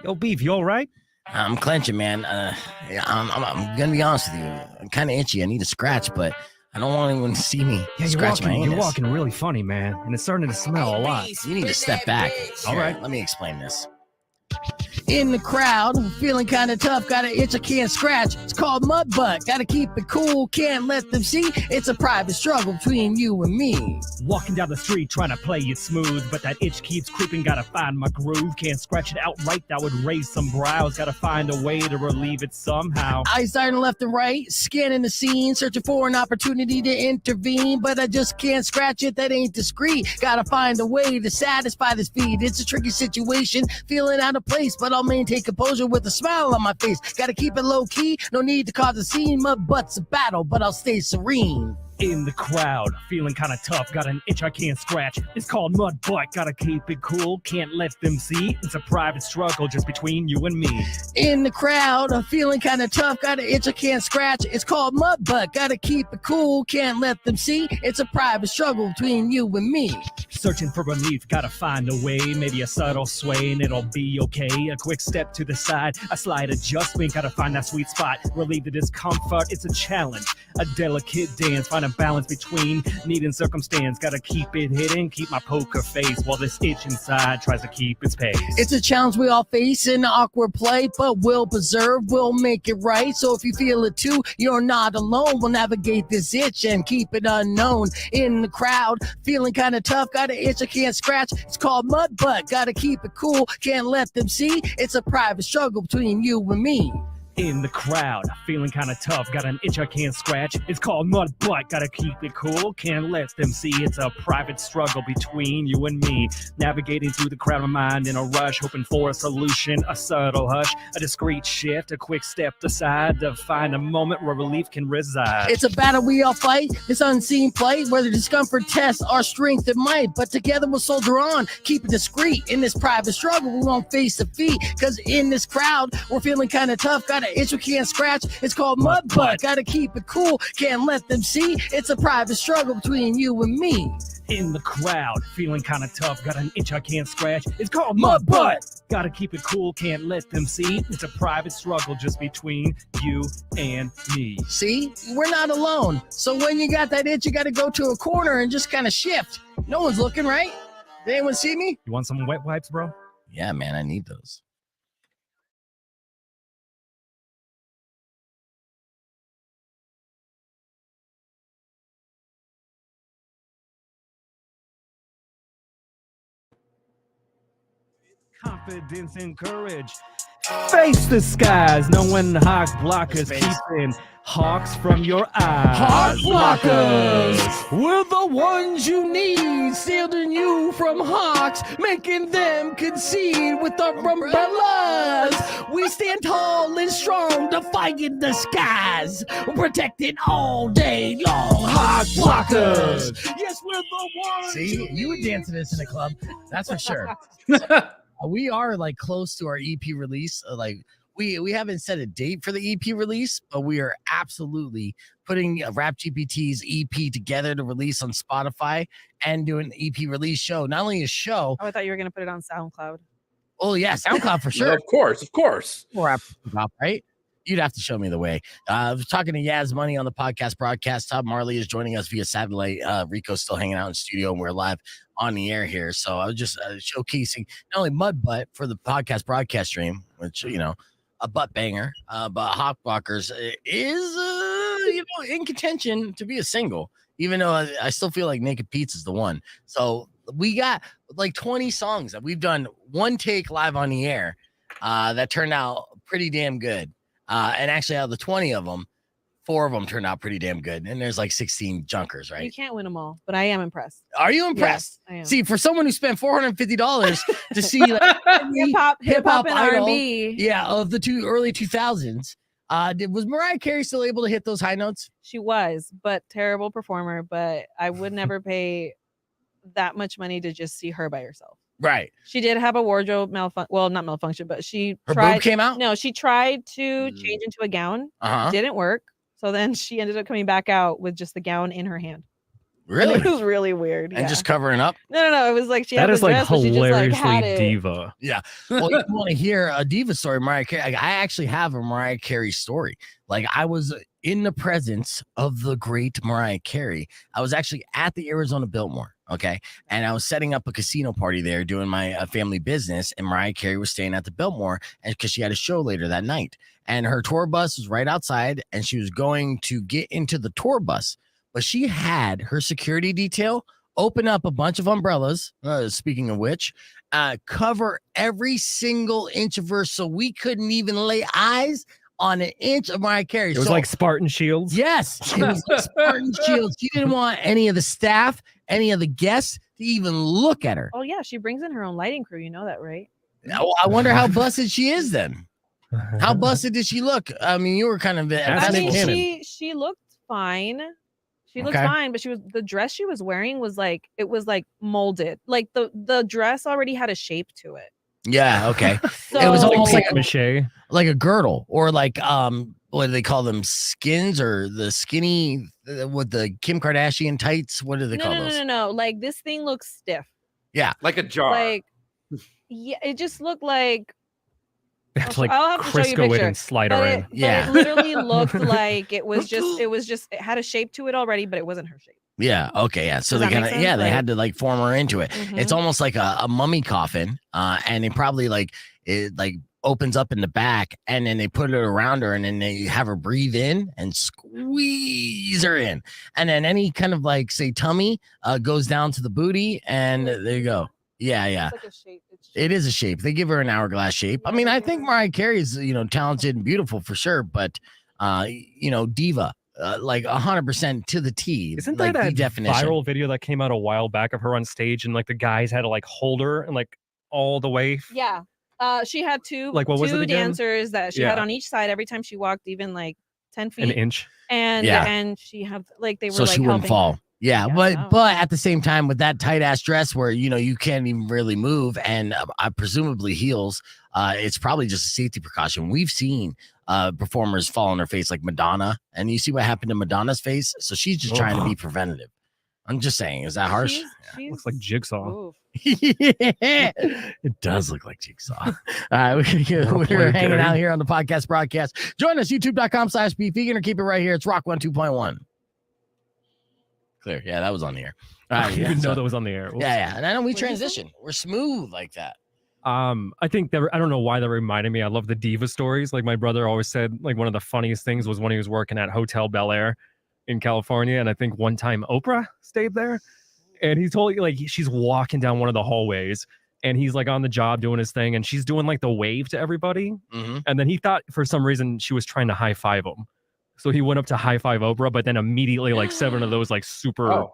Yo, Beef, you all right? I'm clenching, man. I'm gonna be honest with you. I'm kind of itchy. I need a scratch, but I don't want anyone to see me scratch my anus. You're walking really funny, man. And it's starting to smell a lot. You need to step back. All right. Let me explain this. In the crowd, feeling kind of tough, got an itch I can't scratch. It's called mud butt. Gotta keep it cool, can't let them see. It's a private struggle between you and me. Walking down the street trying to play it smooth, but that itch keeps creeping, gotta find my groove. Can't scratch it outright, that would raise some brows. Gotta find a way to relieve it somehow. Eyes darting left and right, scanning the scene, searching for an opportunity to intervene. But I just can't scratch it, that ain't discreet. Gotta find a way to satisfy this feed. It's a tricky situation, feeling out of place, but I'll maintain composure with a smile on my face. Gotta keep it low key, no need to cause a scene. Mud butt's a battle, but I'll stay serene. In the crowd, feeling kind of tough, got an itch I can't scratch. It's called mud butt, gotta keep it cool, can't let them see. It's a private struggle just between you and me. In the crowd, I'm feeling kind of tough, got an itch I can't scratch. It's called mud butt, gotta keep it cool, can't let them see. It's a private struggle between you and me. Searching for relief, gotta find a way, maybe a subtle sway and it'll be okay. A quick step to the side, a slight adjustment, gotta find that sweet spot, relieve the discomfort. It's a challenge, a delicate dance, find a balance between need and circumstance. Gotta keep it hidden, keep my poker face while this itch inside tries to keep its pace. It's a challenge we all face in awkward play, but we'll preserve, we'll make it right. So if you feel it too, you're not alone. We'll navigate this itch and keep it unknown. In the crowd, feeling kind of tough, got an itch I can't scratch. It's called mud butt, gotta keep it cool, can't let them see. It's a private struggle between you and me. In the crowd, feeling kinda tough, got an itch I can't scratch. It's called mud butt, gotta keep it cool, can't let them see. It's a private struggle between you and me. Navigating through the crowd of mind in a rush, hoping for a solution, a subtle hush, a discreet shift, a quick step aside to find a moment where relief can reside. It's a battle we all fight, this unseen plight, where the discomfort tests our strength and might. But together we'll soldier on, keep it discreet. In this private struggle, we won't face defeat. Cause in this crowd, we're feeling kinda tough, got an itch we can't scratch. It's called mud butt, gotta keep it cool, can't let them see. It's a private struggle between you and me. In the crowd, feeling kinda tough, got an itch I can't scratch. It's called mud butt, gotta keep it cool, can't let them see. It's a private struggle just between you and me. See, we're not alone. So when you got that itch, you gotta go to a corner and just kind of shift. No one's looking, right? Did anyone see me? You want some wet wipes, bro? Yeah, man, I need those. Confidence and courage. Face the skies, knowing hawk blockers, keeping hawks from your eyes. Heart blockers, we're the ones you need, shielding you from hawks, making them concede with our umbrellas. We stand tall and strong, defying the skies, protected all day long. Heart blockers, yes, we're the ones. See, you would dance to this in a club, that's for sure. We are like close to our EP release. Like we haven't set a date for the EP release, but we are absolutely putting Rap GPT's EP together to release on Spotify and do an EP release show. Not only a show. Oh, I thought you were going to put it on SoundCloud. Oh yeah, SoundCloud for sure. Of course. Or right? You'd have to show me the way. I was talking to Yas Money on the podcast broadcast. Todd Marley is joining us via satellite. Rico's still hanging out in studio, and we're live on the air here. So I was just showcasing not only Mud Butt for the podcast broadcast stream, which, you know, a butt banger, but Hawk Blockers is, in contention to be a single, even though I still feel like Naked Pete's is the one. So we got like 20 songs that we've done one take live on the air that turned out pretty damn good. And actually, out of the 20 of them, 4 of them turned out pretty damn good. And there's like 16 junkers, right? You can't win them all, but I am impressed. Are you impressed? Yes, I am. See, for someone who spent $450 to see like, hip hop and idol, R&B. yeah, of the early 2000s, was Mariah Carey still able to hit those high notes? She was, but terrible performer. But I would never pay that much money to just see her by herself. Right. She did have a wardrobe malfunction. Well, not malfunction, but Her boob came out? No, she tried to change into a gown. Uh-huh. Didn't work. So then she ended up coming back out with just the gown in her hand. Really? It was really weird. And just covering up? No. It was like she had That is the like dress, but she just, like, had hilariously it. diva. Yeah. Well, you want to hear a diva story, Mariah Carey? I actually have a Mariah Carey story. Like, I was in the presence of the great Mariah Carey. I was actually at the Arizona Biltmore, okay? And I was setting up a casino party there doing my family business, and Mariah Carey was staying at the Biltmore because she had a show later that night. And her tour bus was right outside, and she was going to get into the tour bus. But she had her security detail open up a bunch of umbrellas, speaking of which, cover every single inch of her so we couldn't even lay eyes on an inch of Mariah Carey. It was like Spartan shields. Yes, it was like Spartan shields. She didn't want any of the staff, any of the guests to even look at her. Oh yeah, she brings in her own lighting crew. You know that, right? I wonder how busted she is then. How busted did she look? I mean, you were kind of. Ask I Nick mean, Cannon. she looked fine. She looked Okay. fine, but the dress she was wearing was like molded. Like the dress already had a shape to it. Yeah. Okay. So It was almost like papier-mâché. Like a girdle, or like what do they call them? Skins, or the skinny with the Kim Kardashian tights? What do they call those? No. Like this thing looks stiff. Like a jar. Like yeah, it just looked like. Have to like I'll have to show you a Crisco it picture. and slide But her it, in. but Yeah. it literally looked like it was just it had a shape to it already, but it wasn't her shape. Yeah. Okay. Yeah. So Does they that kind make of sense? they Like- had to like form her into it. It's Mhm. almost like a mummy coffin, and it probably like it like opens up in the back, and then they put it around her, and then they have her breathe in and squeeze her in, and then any kind of like say tummy goes down to the booty, and there you go. Yeah. It's like a shape. It's It is a shape. They give her an hourglass shape. I mean, I think Mariah Carey's, talented and beautiful for sure, but, diva, like 100% to the T. Isn't like that the a definition. viral video that came out a while back of her on stage and like the guys had to like hold her and like all the way? Yeah. She had two Like, what was it two again? dancers that she had Yeah. on each side every time she walked, even like 10 feet. An inch. And she had like they were So like she wouldn't helping fall. her. Yeah, Yeah, but at the same time, with that tight ass dress where you can't even really move, and presumably heels, it's probably just a safety precaution. We've seen performers fall on their face like Madonna, and you see what happened to Madonna's face. So she's just trying to be preventative. I'm just saying, is that harsh? She's Looks like Jigsaw. oof. It does look like Jigsaw. We're hanging out here on the podcast broadcast. Join us, youtube.com/bevegan, or keep it right here. It's Rock 102.1. Clear. Yeah, that was on the air. I didn't even know that was on the air. Oops. Yeah. And I know we transition. We're smooth like that. I think that I don't know why that reminded me. I love the diva stories. Like my brother always said, like one of the funniest things was when he was working at Hotel Bel Air in California. And I think one time Oprah stayed there. And he told you like she's walking down one of the hallways and he's like on the job doing his thing and she's doing like the wave to everybody. Mm-hmm. And then he thought for some reason she was trying to high five him. So he went up to high five Oprah, but then immediately like 7 of those like super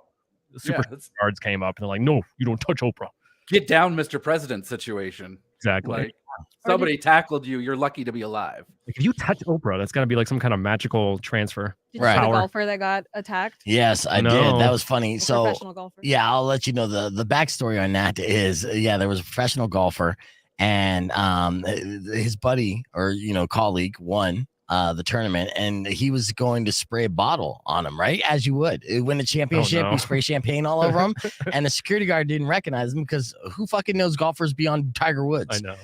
guards came up and they're like, no, you don't touch Oprah. Get down, Mr. President situation. Exactly. Like somebody tackled you. You're lucky to be alive. Like, if you touch Oprah, that's got to be like some kind of magical transfer. Did you see the golfer that got attacked? Yes, I did. That was funny. So professional golfer. Yeah, I'll let you know the backstory on that is there was a professional golfer and his buddy or colleague won the tournament and he was going to spray a bottle on him, right? As you would. Win the championship, you spray champagne all over him. And the security guard didn't recognize him because who fucking knows golfers beyond Tiger Woods? I know.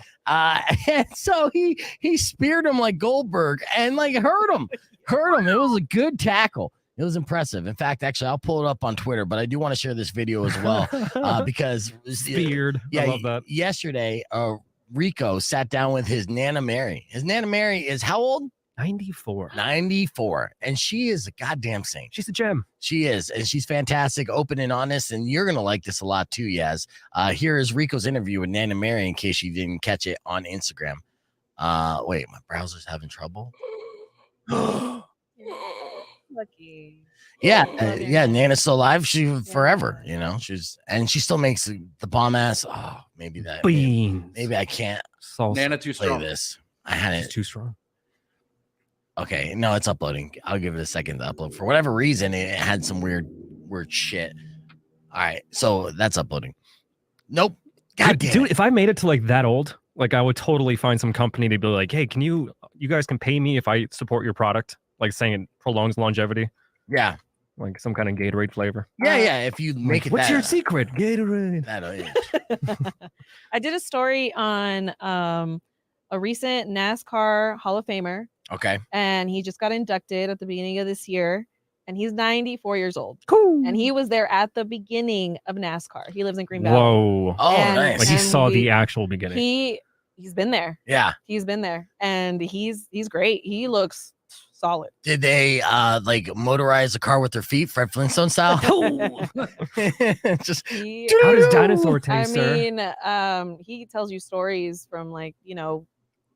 And so he speared him like Goldberg and like hurt him. It was a good tackle. It was impressive. In fact, actually, I'll pull it up on Twitter, but I do want to share this video as well because speared. Yeah, I love that. Yesterday, Rico sat down with his Nana Mary. His Nana Mary is how old? 94. 94. And she is a goddamn saint. She's a gem. She is. And she's fantastic, open and honest. And you're going to like this a lot too, Yas. Here is Rico's interview with Nana Mary in case you didn't catch it on Instagram. Wait, my browser's having trouble. Lucky. Yeah. Nana's still alive. She forever, she still makes the bomb ass. Oh, maybe that. Maybe I can't. Nana too play strong. This. I had it. It's too strong. Okay, no, it's uploading. I'll give it a second to upload. For whatever reason, it had some weird shit. All right, so that's uploading. Nope. God damn Dude, it. if I made it to like that old, like I would totally find some company to be like, hey, you guys can pay me if I support your product, like saying it prolongs longevity. Yeah. Like some kind of Gatorade flavor. Yeah. If you make it, what's your secret? Gatorade. I did a story on a recent NASCAR Hall of Famer. Okay. And he just got inducted at the beginning of this year. And he's 94 years old. Cool. And he was there at the beginning of NASCAR. He lives in Green Valley. Whoa. Oh, nice. Like he saw the actual beginning. He's been there. Yeah. He's been there. And he's great. He looks solid. Did they like motorize the car with their feet, Fred Flintstone style? Just how does dinosaur taste, I mean, he tells you stories from like,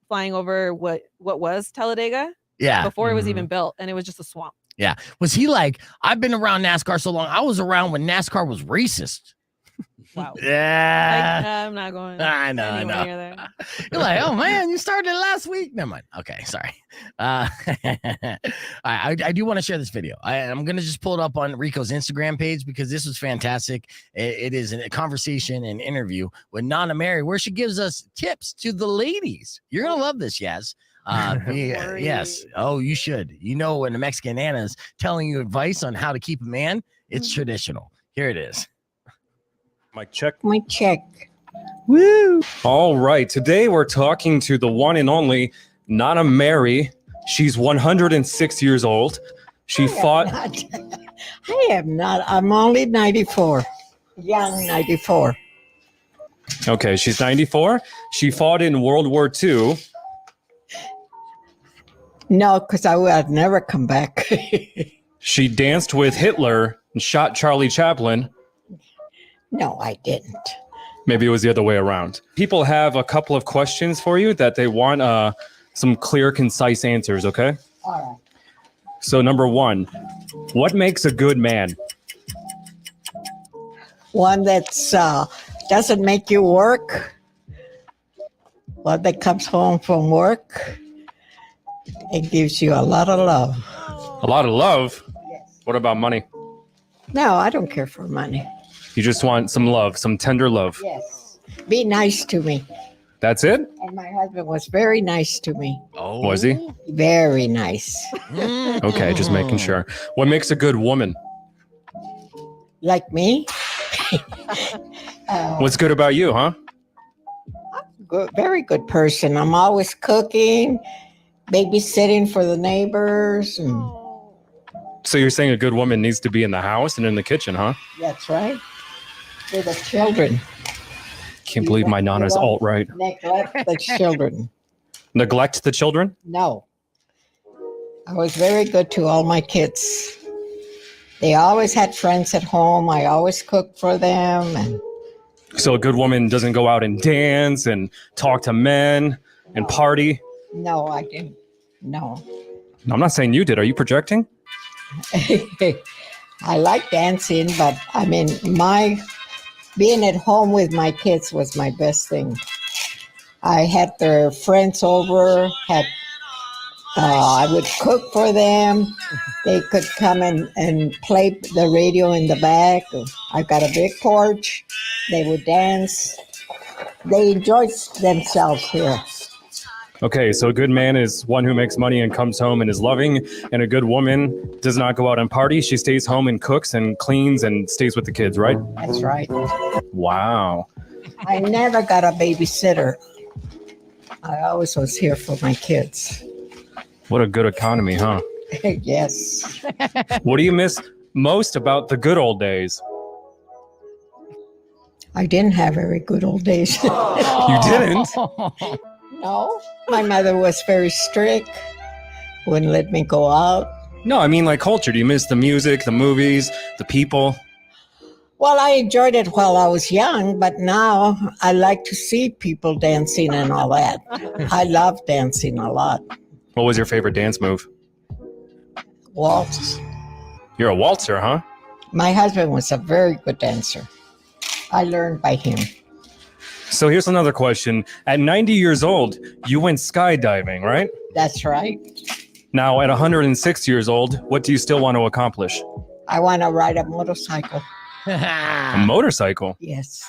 flying over what was Talladega. Yeah. Before it was even built, and it was just a swamp. Yeah. Was he like, I've been around NASCAR so long. I was around when NASCAR was racist. Wow. Yeah. I'm not going. I know. near there. You're like, oh man, you started last week. Never mind. Okay, sorry. I do want to share this video. I'm gonna just pull it up on Rico's Instagram page because this was fantastic. It is a conversation and interview with Nana Mary where she gives us tips to the ladies. You're gonna love this, Yas. Yes. Oh, you should. When the Mexican Nana's telling you advice on how to keep a man, it's traditional. Here it is. Mic check. Mic check. Woo! All right. Today we're talking to the one and only Nana Mary. She's 106 years old. She fought. I am not. I'm only 94. Young 94. Okay, she's 94. She fought in World War II. No, because I would never come back. She danced with Hitler and shot Charlie Chaplin. No, I didn't. Maybe it was the other way around. People have a couple of questions for you that they want some clear, concise answers, okay? All right. So number 1, what makes a good man? One that's doesn't make you work. One that comes home from work and gives you a lot of love. A lot of love? Yes. What about money? No, I don't care for money. You just want some love, some tender love. Yes. Be nice to me. That's it? And my husband was very nice to me. Oh, Was he? Very nice. Okay, just making sure. What makes a good woman? Like me. What's good about you, huh? Good, very good person. I'm always cooking, babysitting for the neighbors. And So you're saying a good woman needs to be in the house and in the kitchen, huh? that's right. For the children. Can't believe my Nana's alt-right. Neglect the children. Neglect the children? No. I was very good to all my kids. They always had friends at home. I always cooked for them. And So a good woman doesn't go out and dance and talk to men and party? no, I didn't. No. I'm not saying you did. Are you projecting? I like dancing, but I mean, being at home with my kids was my best thing. I had their friends over, I would cook for them. They could come and play the radio in the back. I got a big porch. They would dance. They enjoyed themselves here. Okay, so a good man is one who makes money and comes home and is loving, and a good woman does not go out and party. She stays home and cooks and cleans and stays with the kids, right? That's right. Wow. I never got a babysitter. I always was here for my kids. What a good economy, huh? Yes. What do you miss most about the good old days? I didn't have very good old days. You didn't? No. My mother was very strict. Wouldn't let me go out. No, I mean like culture. Do you miss the music, the movies, the people? Well, I enjoyed it while I was young, but now I like to see people dancing and all that. I love dancing a lot. What was your favorite dance move? Waltz. You're a waltzer, huh? My husband was a very good dancer. I learned by him. So here's another question. At 90 years old, you went skydiving, right? That's right. Now, at 106 years old, what do you still want to accomplish? I want to ride a motorcycle. A motorcycle? Yes.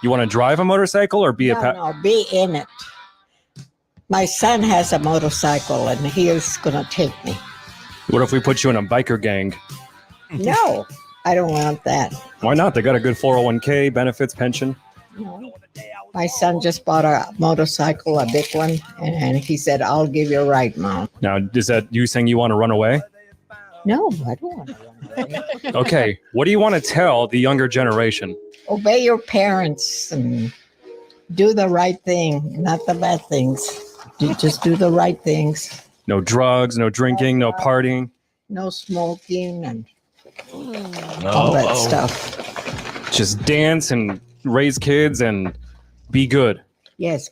You want to drive a motorcycle or be a No, be in it. My son has a motorcycle and he is going to take me. What if we put you in a biker gang? No, I don't want that. Why not? They got a good 401k, benefits, pension. No. My son just bought a motorcycle, a big one, and he said, I'll give you a ride, Mom. Now, is that you saying you want to run away? No, I don't want to run away. Okay, what do you want to tell the younger generation? Obey your parents and do the right thing, not the bad things. Just do the right things. No drugs, no drinking, no partying. No smoking and all that stuff. Just dance and raise kids and be good. Yes.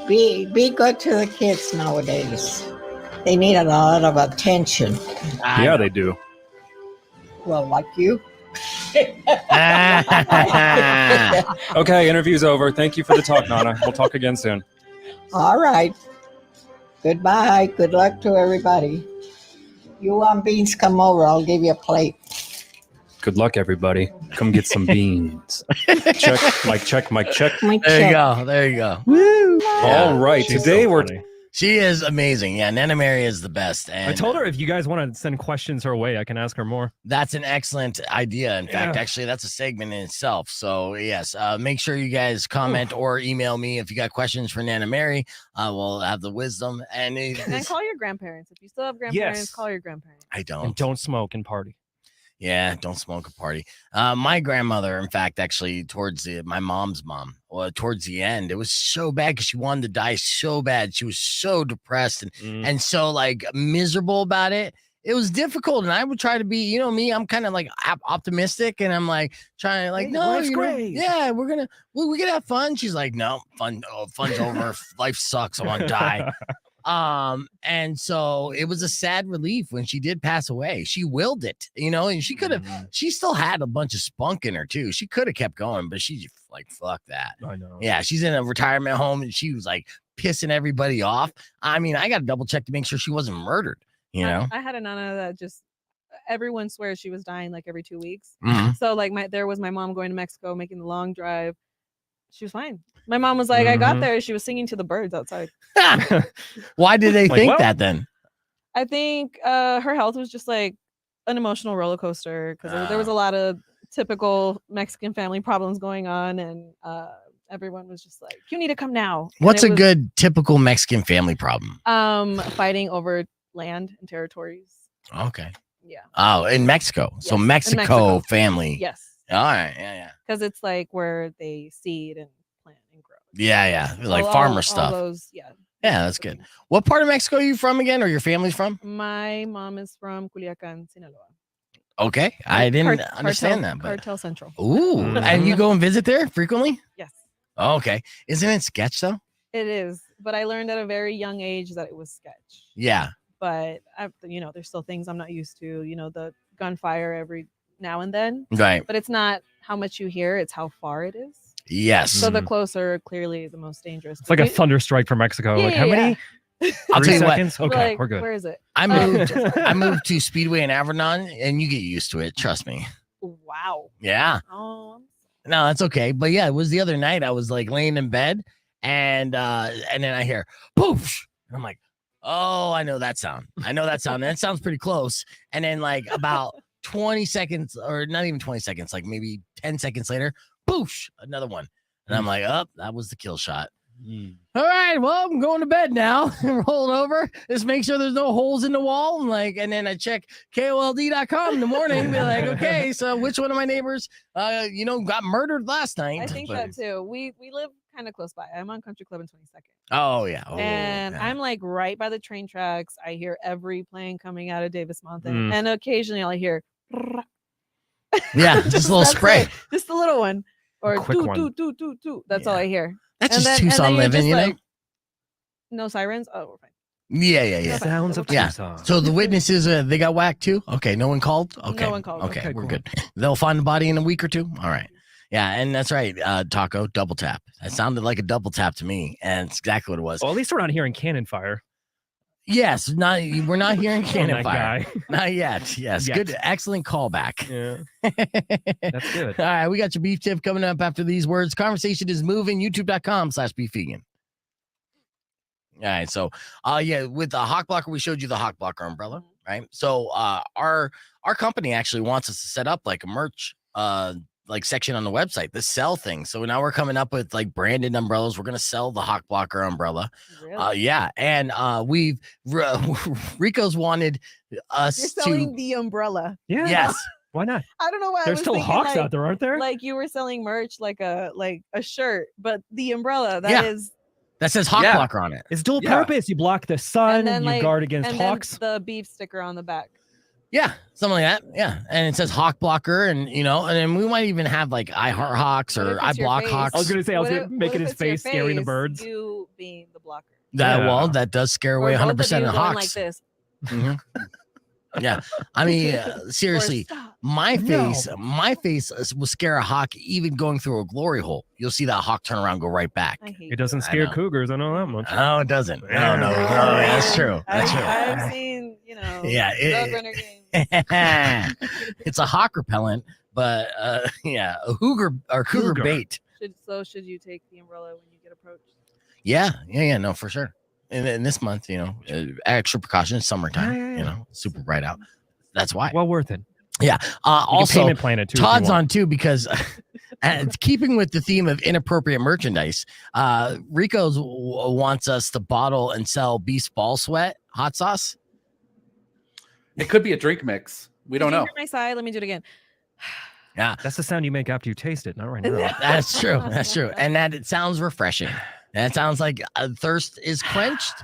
Be good to the kids nowadays. They need a lot of attention. Yeah, they do. Well, like you. Okay, interview's over. Thank you for the talk, Nana. We'll talk again soon. All right. Goodbye. Good luck to everybody. You want beans, come over. I'll give you a plate. Good luck, everybody. Come get some beans. Check, Mike, check, Mike, check. My There you check. go. There you go. All right, She's today so we're... funny. She is amazing. Yeah, Nana Mary is the best. And I told her if you guys want to send questions her way, I can ask her more. that's an excellent idea. In fact, Yeah. actually, that's a segment in itself. So, yes, make sure you guys comment or email me if you got questions for Nana Mary. We'll have the wisdom. And And call your grandparents. If you still have grandparents, Yes. call your grandparents. I don't. And don't smoke and party. Yeah, don't smoke a party. My grandmother, in fact, actually, my mom's mom, towards the end, it was so bad because she wanted to die so bad. She was so depressed and so like miserable about it. it was difficult, and I would try to be, you know, me. I'm kind of like optimistic, and I'm like trying to like, Hey, no, life's you know, great. yeah, we can have fun. She's like, no, fun's over. Life sucks. I want to die. And so it was a sad relief when she did pass away. She willed it, you know, and she could have. She still had a bunch of spunk in her too. She could have kept going, but she like fuck that. I know. Yeah, she's in a retirement home, and she was like pissing everybody off. I mean, I got to double check to make sure she wasn't murdered. You know, I had a nana that just everyone swears she was dying like every 2 weeks. Mhm. So like there was my mom going to Mexico, making the long drive. She was fine. My mom was like, I got there. She was singing to the birds outside. Why did they Like, think well- that then? I think her health was just like an emotional roller coaster because there was a lot of typical Mexican family problems going on, and everyone was just like, "You need to come now." And What's it a was, good typical Mexican family problem? fighting over land and territories? Okay. Yeah. Oh, in Mexico. So Yes, in Mexico, Mexico. family. Yes, All right. Yeah. because it's like where they seed and plant and grow. Yeah. Like All- farmer all stuff. those, yeah. Yeah, that's good. What part of Mexico are you from again, or your family's from? My mom is from Culiacan, Sinaloa. Okay, I didn't Cartel- understand that, but Cartel Central. ooh, and you go and visit there frequently? Yes, Oh, okay, isn't it sketch though? it is. But I learned at a very young age that it was sketch. Yeah, But there's still things I'm not used to. You know, the gunfire every now and then. right. But it's not how much you hear; it's how far it is. Yes. So the closer, clearly, the most dangerous. It's like a We- thunder strike for Mexico. Yeah, like how yeah, many? I'll 3 tell you what. seconds. we're Okay, like, we're good. Where is it? I moved. I moved to Speedway in Avernon, and you get used to it. Trust me. Wow. Yeah. Oh. No, that's okay. But yeah, it was the other night. I was like laying in bed, and then I hear poof, and I'm like, oh, I know that sound. And that sounds pretty close. And then like about 20 seconds, or not even 20 seconds, like maybe 10 seconds later, poof, another one. And I'm like, oh, that was the kill shot. All right, well, I'm going to bed now. Roll over. Just make sure there's no holes in the wall. And then I check KOLD.com in the morning. Be like, okay, so which one of my neighbors, got murdered last night? I think But- that too. We live kind of close by. I'm on Country Club in 22nd. Oh yeah. Oh, And yeah. I'm like right by the train tracks. I hear every plane coming out of Davis Mountain. Mm. And occasionally I'll hear Yeah, just a little That's spray. it. Just a little one. Or quick do, one. do. That's all Yeah. I hear. That's And just then- and Tucson then you're living, just you know? like, no sirens? Oh, we're fine. Yeah. Sounds of Yeah. Tucson. So the witnesses, they got whacked too? Okay, no one called? Okay. No one called. Okay, Okay, we're cool. good. They'll find the body in a week or two? All right. Yeah, and that's right, Taco, double tap. That sounded like a double tap to me, and it's exactly what it was. Well, at least we're not hearing cannon fire. Yes, we're not hearing From cannon that fire. guy. Not yet. Yes, Yet. good, excellent callback. Yeah, that's good. All right, we got your beef tip coming up after these words. Conversation is moving. YouTube.com/beefvegan. All right, so with the Hawk Blocker, we showed you the Hawk Blocker umbrella, right? So our company actually wants us to set up like a merch like section on the website, the sell thing. So now we're coming up with like branded umbrellas. We're gonna sell the Hawk Blocker umbrella. Really? Yeah, and we've Rico's wanted us You're selling to the umbrella. Yeah. yes. Why not? I don't know why. I There's was still thinking, hawks like, out there, aren't there? Like you were selling merch like a shirt, but the umbrella Yeah. that is That says Hawk Yeah. Blocker on it. It's dual Yeah. purpose. You block the sun, then, you like- guard against and hawks. then the beef sticker on the back. Yeah, something like that. Yeah, and it says Hawk Blocker, and and then we might even have like I Heart Hawks What or if I it's your Block face? Hawks. I was gonna say, I was What gonna if- make what it if his it's your face scaring the face, birds. You being the blocker. Yeah. That does scare Or away both of 100% you of the going hawks. like this. Mhm. Yeah, I mean seriously, Or stop. my No. face will scare a hawk even going through a glory hole. You'll see that hawk turn around, and go right back. I hate It doesn't I scare know. cougars. I know that much. No, it doesn't. No, that's true. That's true. I've seen, Yeah, Road Runner games. It's a hawk repellent, but a cougar bait. Should you take the umbrella when you get approached? Yeah, no, for sure. And this month, extra precautions, summertime, Yeah. super bright out. That's why. Well worth it. Yeah. You can Also, payment plan it too. if you Todd's want. on too because keeping with the theme of inappropriate merchandise, Rico's wants us to bottle and sell Beast Ball Sweat hot sauce. It could be a drink mix. We don't Did you know. hear my sigh? Let me do it again. Yeah, That's the sound you make after you taste it, not right now. that's true. That's true. And that it sounds refreshing. That sounds like thirst is quenched.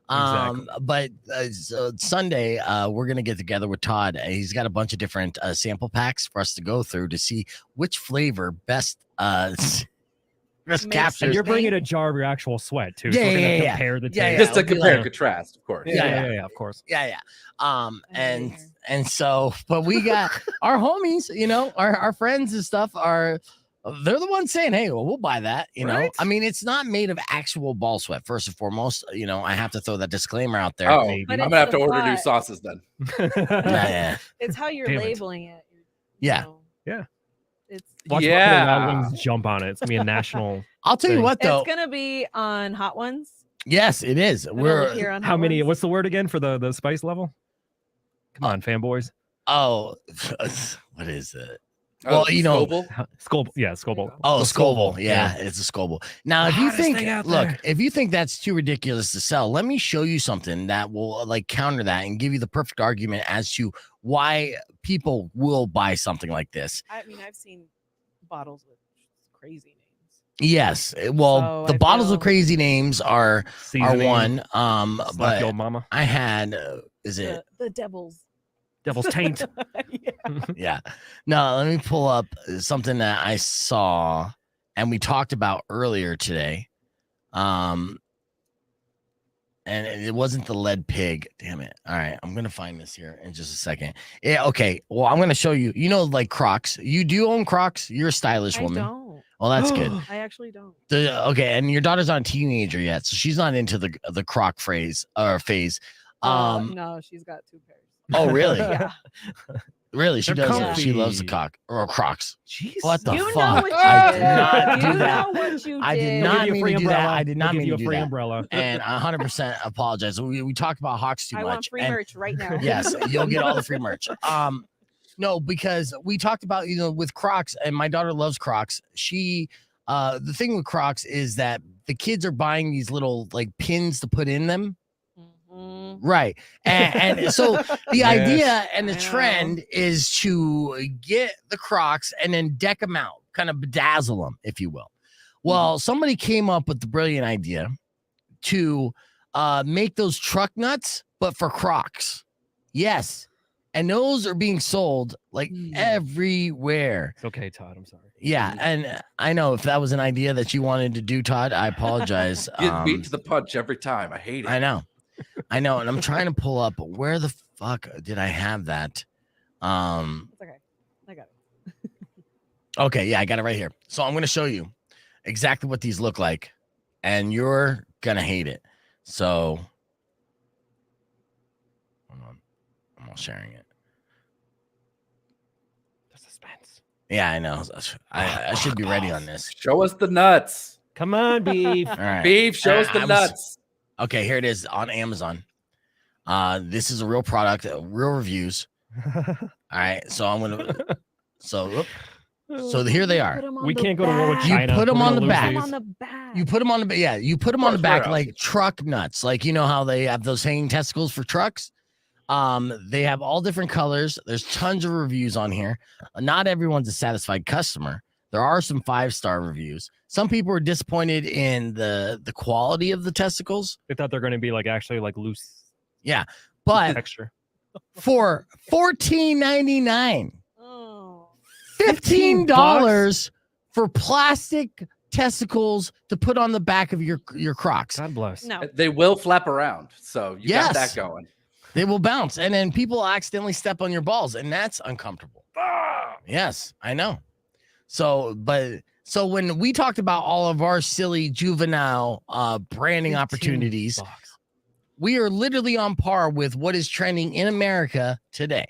But so Sunday, we're gonna get together with Todd. He's got a bunch of different sample packs for us to go through to see which flavor best Makes captures. And you're bringing a jar of your actual sweat too. Yeah, so we're gonna yeah. compare the Yeah, taste. Just to it'll be compare like- and contrast, of course. Yeah, of course. Yeah. here. And so, but we got our homies, our friends and stuff they're the ones saying, hey, well, we'll buy that. Right? I mean, it's not made of actual ball sweat. First and foremost, I have to throw that disclaimer out there. Oh, Maybe. But I'm it's gonna have the to order new thought. sauces then. Yeah. It's how you're Damn it. labeling it. Yeah. Yeah. It's Watch Yeah. Buffalo Wild Wings jump on it. It's gonna be a national. I'll tell you thing. what, though. it's gonna be on Hot Ones. Yes, it is. It'll We're appear on How Hot many? Ones. What's the word again for the spice level? Come on, fanboys. what is it? Oh, Well, Scoble? Scoville. Yeah, Scoville. Oh, The Scoville. Yeah, it's a Scoville. Now, if you Hottest think, thing out look, there. if you think that's too ridiculous to sell, let me show you something that will counter that and give you the perfect argument as to why people will buy something like this. I mean, I've seen bottles with crazy names. Yes. Well, So the I bottles of feel- crazy names are Seasoning, one. slap But your old mama. I had, is it? The devil's. Devil's taint. Yeah. Yeah. No, let me pull up something that I saw and we talked about earlier today. And it wasn't the lead pig. Damn it. All right. I'm going to find this here in just a second. Yeah. Okay. Well, I'm going to show you, like Crocs. You do own Crocs. You're a stylish I woman. don't. Well, that's good. I actually don't. Okay. And your daughter's not a teenager yet. So she's not into the Croc phase. No, she's got 2 pairs. Oh, really? Yeah. Really? She They're does. She loves the comfy. Crocs. Jeez. What the You know fuck? what you I did. did not You do that. know what you I did did. not We'll give you a mean free to do that. umbrella. I did not We'll mean give you to a do free that. umbrella. And I 100% apologize. We talk about Hawks too I much. want free and merch right now. yes, you'll get all the free merch. No, because we talked about with Crocs, and my daughter loves Crocs. She, the thing with Crocs is that the kids are buying these little pins to put in them. Mhm. Right. And so the Yes. idea and the I know. trend is to get the Crocs and then deck them out, kind of bedazzle them, if you will. Well, somebody came up with the brilliant idea to make those truck nuts, but for Crocs. Yes. And those are being sold everywhere. It's okay, Todd. I'm sorry. Yeah. And I know if that was an idea that you wanted to do, Todd, I apologize. Get beat to the punch every time. I hate it. I know. And I'm trying to pull up where the fuck did I have that? It's okay. I got it. Okay, yeah, I got it right here. So I'm gonna show you exactly what these look like, and you're gonna hate it. So hold on. I'm all sharing it. The suspense. Yeah, I know. I should be ready on this. Show us the nuts. Come on, beef. All right. Beef, show us the I was- nuts. Okay, here it is on Amazon. This is a real product, real reviews. All right, so I'm gonna so here they are. Put 'em on We the can't go to war with back. You China. put 'em We're on gonna the lose back. Put 'em these. on the back. You put them on the you put them on the Of course, back we're like truck nuts, like how they have those hanging testicles for trucks. They have all different colors. There's tons of reviews on here. Not everyone's a satisfied customer. There are some 5-star reviews. Some people are disappointed in the quality of the testicles. They thought they're going to be actually loose Yeah, but texture. for $14.99, Oh. $15 for plastic testicles to put on the back of your Crocs. God bless. No. They will flap around. So you got Yes. that going. They will bounce, and then people accidentally step on your balls, and that's uncomfortable. Yes, I know. So when we talked about all of our silly juvenile branding 15 opportunities, bucks. we are literally on par with what is trending in America today.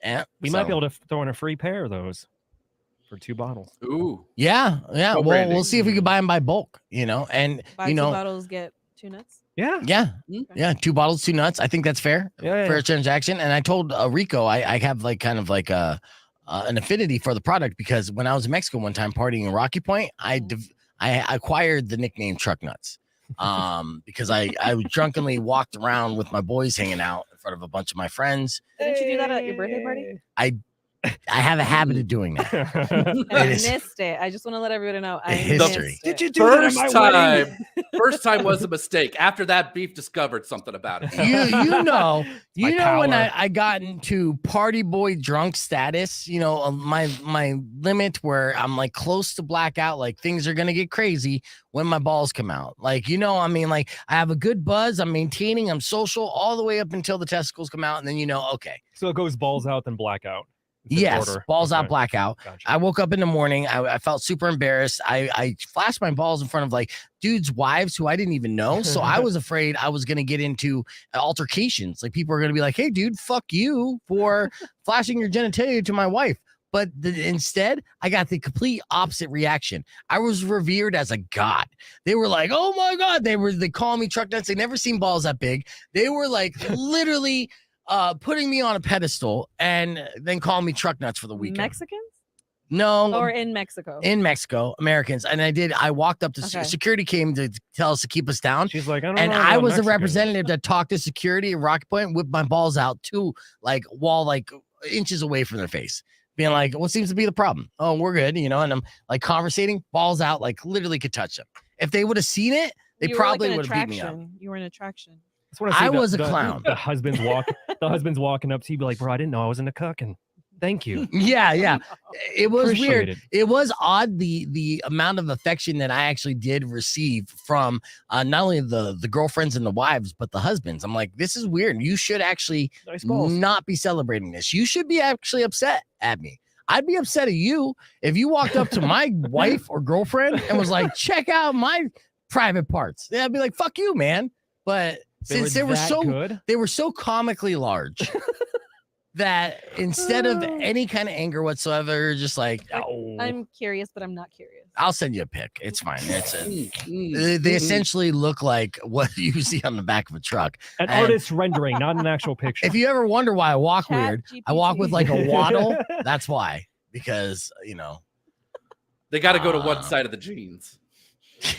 And We might be able to throw in a free pair of those for 2 bottles. Ooh. Yeah. Well, branding. we'll see if we can buy them by bulk. And Buy 2 bottles, get 2 nuts. Yeah. yeah, 2 bottles, 2 nuts. I think that's fair. Yeah. Fair transaction. And I told Rico I have kind of an affinity for the product because when I was in Mexico one time partying in Rocky Point, I acquired the nickname Truck Nuts because I drunkenly walked around with my boys hanging out in front of a bunch of my friends. Didn't you do that at your birthday party? I have a habit of doing that. I It is missed it. I just want to let everybody know. I history. missed Did it. you do that at First my wedding? time, first time was a mistake. After that, Beef discovered something about it. You know my when power. I got into party boy drunk status, my limit where I'm like close to blackout, like things are gonna get crazy when my balls come out. Like, I have a good buzz, I'm maintaining, I'm social all the way up until the testicles come out, and then okay. So it goes balls out, then blackout. It's in Yes, order. balls out, Okay. blackout. Gotcha. I woke up in the morning. I felt super embarrassed. I flashed my balls in front of like dudes' wives who I didn't even know. So I was afraid I was going to get into altercations. Like people are going to be like, hey, dude, fuck you for flashing your genitalia to my wife. But instead, I got the complete opposite reaction. I was revered as a god. They were like, oh my God. They call me truck nuts. They never seen balls that big. They were like literally putting me on a pedestal and then calling me truck nuts for the weekend. Mexicans No, or in Mexico? in Mexico, Americans. And I walked up to Okay. security came to tell us to keep us down. She's like, I don't And know. I about was the Mexicans. representative that talked to security at Rocky Point, whipped my balls out to like wall, like inches away from their face, being like, what seems to be the problem? Oh, we're good, and I'm like conversating, balls out, like literally could touch them. If they would have seen it, they You were like probably an would have beat me up. attraction. You were an attraction. That's what see I was a clown. The husband's walking up to you, be like, bro, I didn't know I was in a cuck, and thank you. Yeah. It was Appreciate weird. it. It was odd the amount of affection that I actually did receive from not only the girlfriends and the wives, but the husbands. I'm like, this is weird. You should actually Nice balls. not be celebrating this. You should be actually upset at me. I'd be upset at you if you walked up to my wife or girlfriend and was like, check out my private parts. Yeah, I'd be like, fuck you, man. But since they were that so good. they were so comically large that instead of any kind of anger whatsoever, just like, oh, I'm curious, but I'm not curious. I'll send you a pic. It's fine. They essentially look like what you see on the back of a truck. An And artist's rendering, not an actual picture. If you ever wonder why I walk Chat weird, I walk GPT. with like a waddle. That's why. Because, They got to go to one side of the jeans.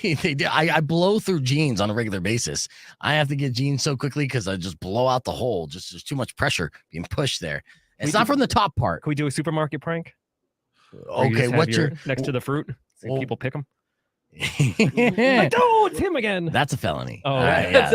they do. I blow through jeans on a regular basis. I have to get jeans so quickly because I just blow out the hole. Just there's too much pressure being pushed there. It's not from the top part. Can we do a supermarket prank? Where you Okay, just have what's your next to the fruit? So Well- people pick them. Like, oh, it's him again. That's a felony. Oh, yeah. That's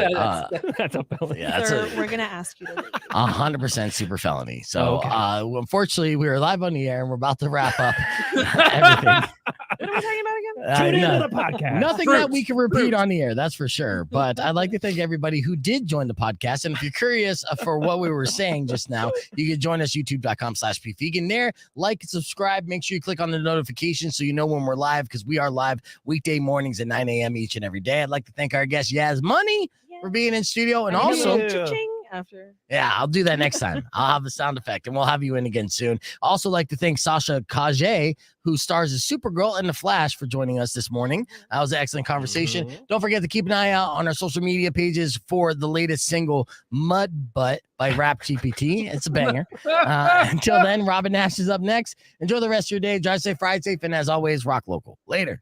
a felony. Yeah, that's Sir, a we're gonna ask you to leave. 100% super felony. So, Okay. Unfortunately, we are live on the air and we're about to wrap up everything. What are we talking about again? Tune no- into the podcast. Nothing that Fruits, we can repeat fruits. on the air, that's for sure. But I'd like to thank everybody who did join the podcast. And if you're curious for what we were saying just now, you can join us youtube.com/beefvegan there. Like and subscribe. Make sure you click on the notifications so you know when we're live, because we are live weekday mornings at 9 a.m. each and every day. I'd like to thank our guest Yas Money for being in studio, and I need a also little Yeah. cha-ching after. yeah, I'll do that next time. I'll have a sound effect and we'll have you in again soon. Also like to thank Sasha Kajay, who stars as Supergirl and The Flash, for joining us this morning. That was an excellent conversation. Don't forget to keep an eye out on our social media pages for the latest single, Mud Butt by Rap GPT. It's a banger. Until then, Robin Nash is up next. Enjoy the rest of your day. Drive safe, ride safe, and as always, rock local. Later.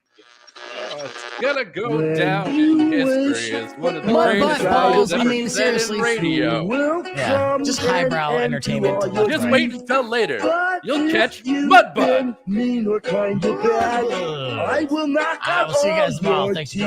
It's gonna go down in history as one of the Mud greatest butt balls, songs I ever mean, said in seriously. radio. Yeah, just highbrow entertainment. Just wait until later. You'll catch Mud Butt. I will see you guys tomorrow. Thanks for joining.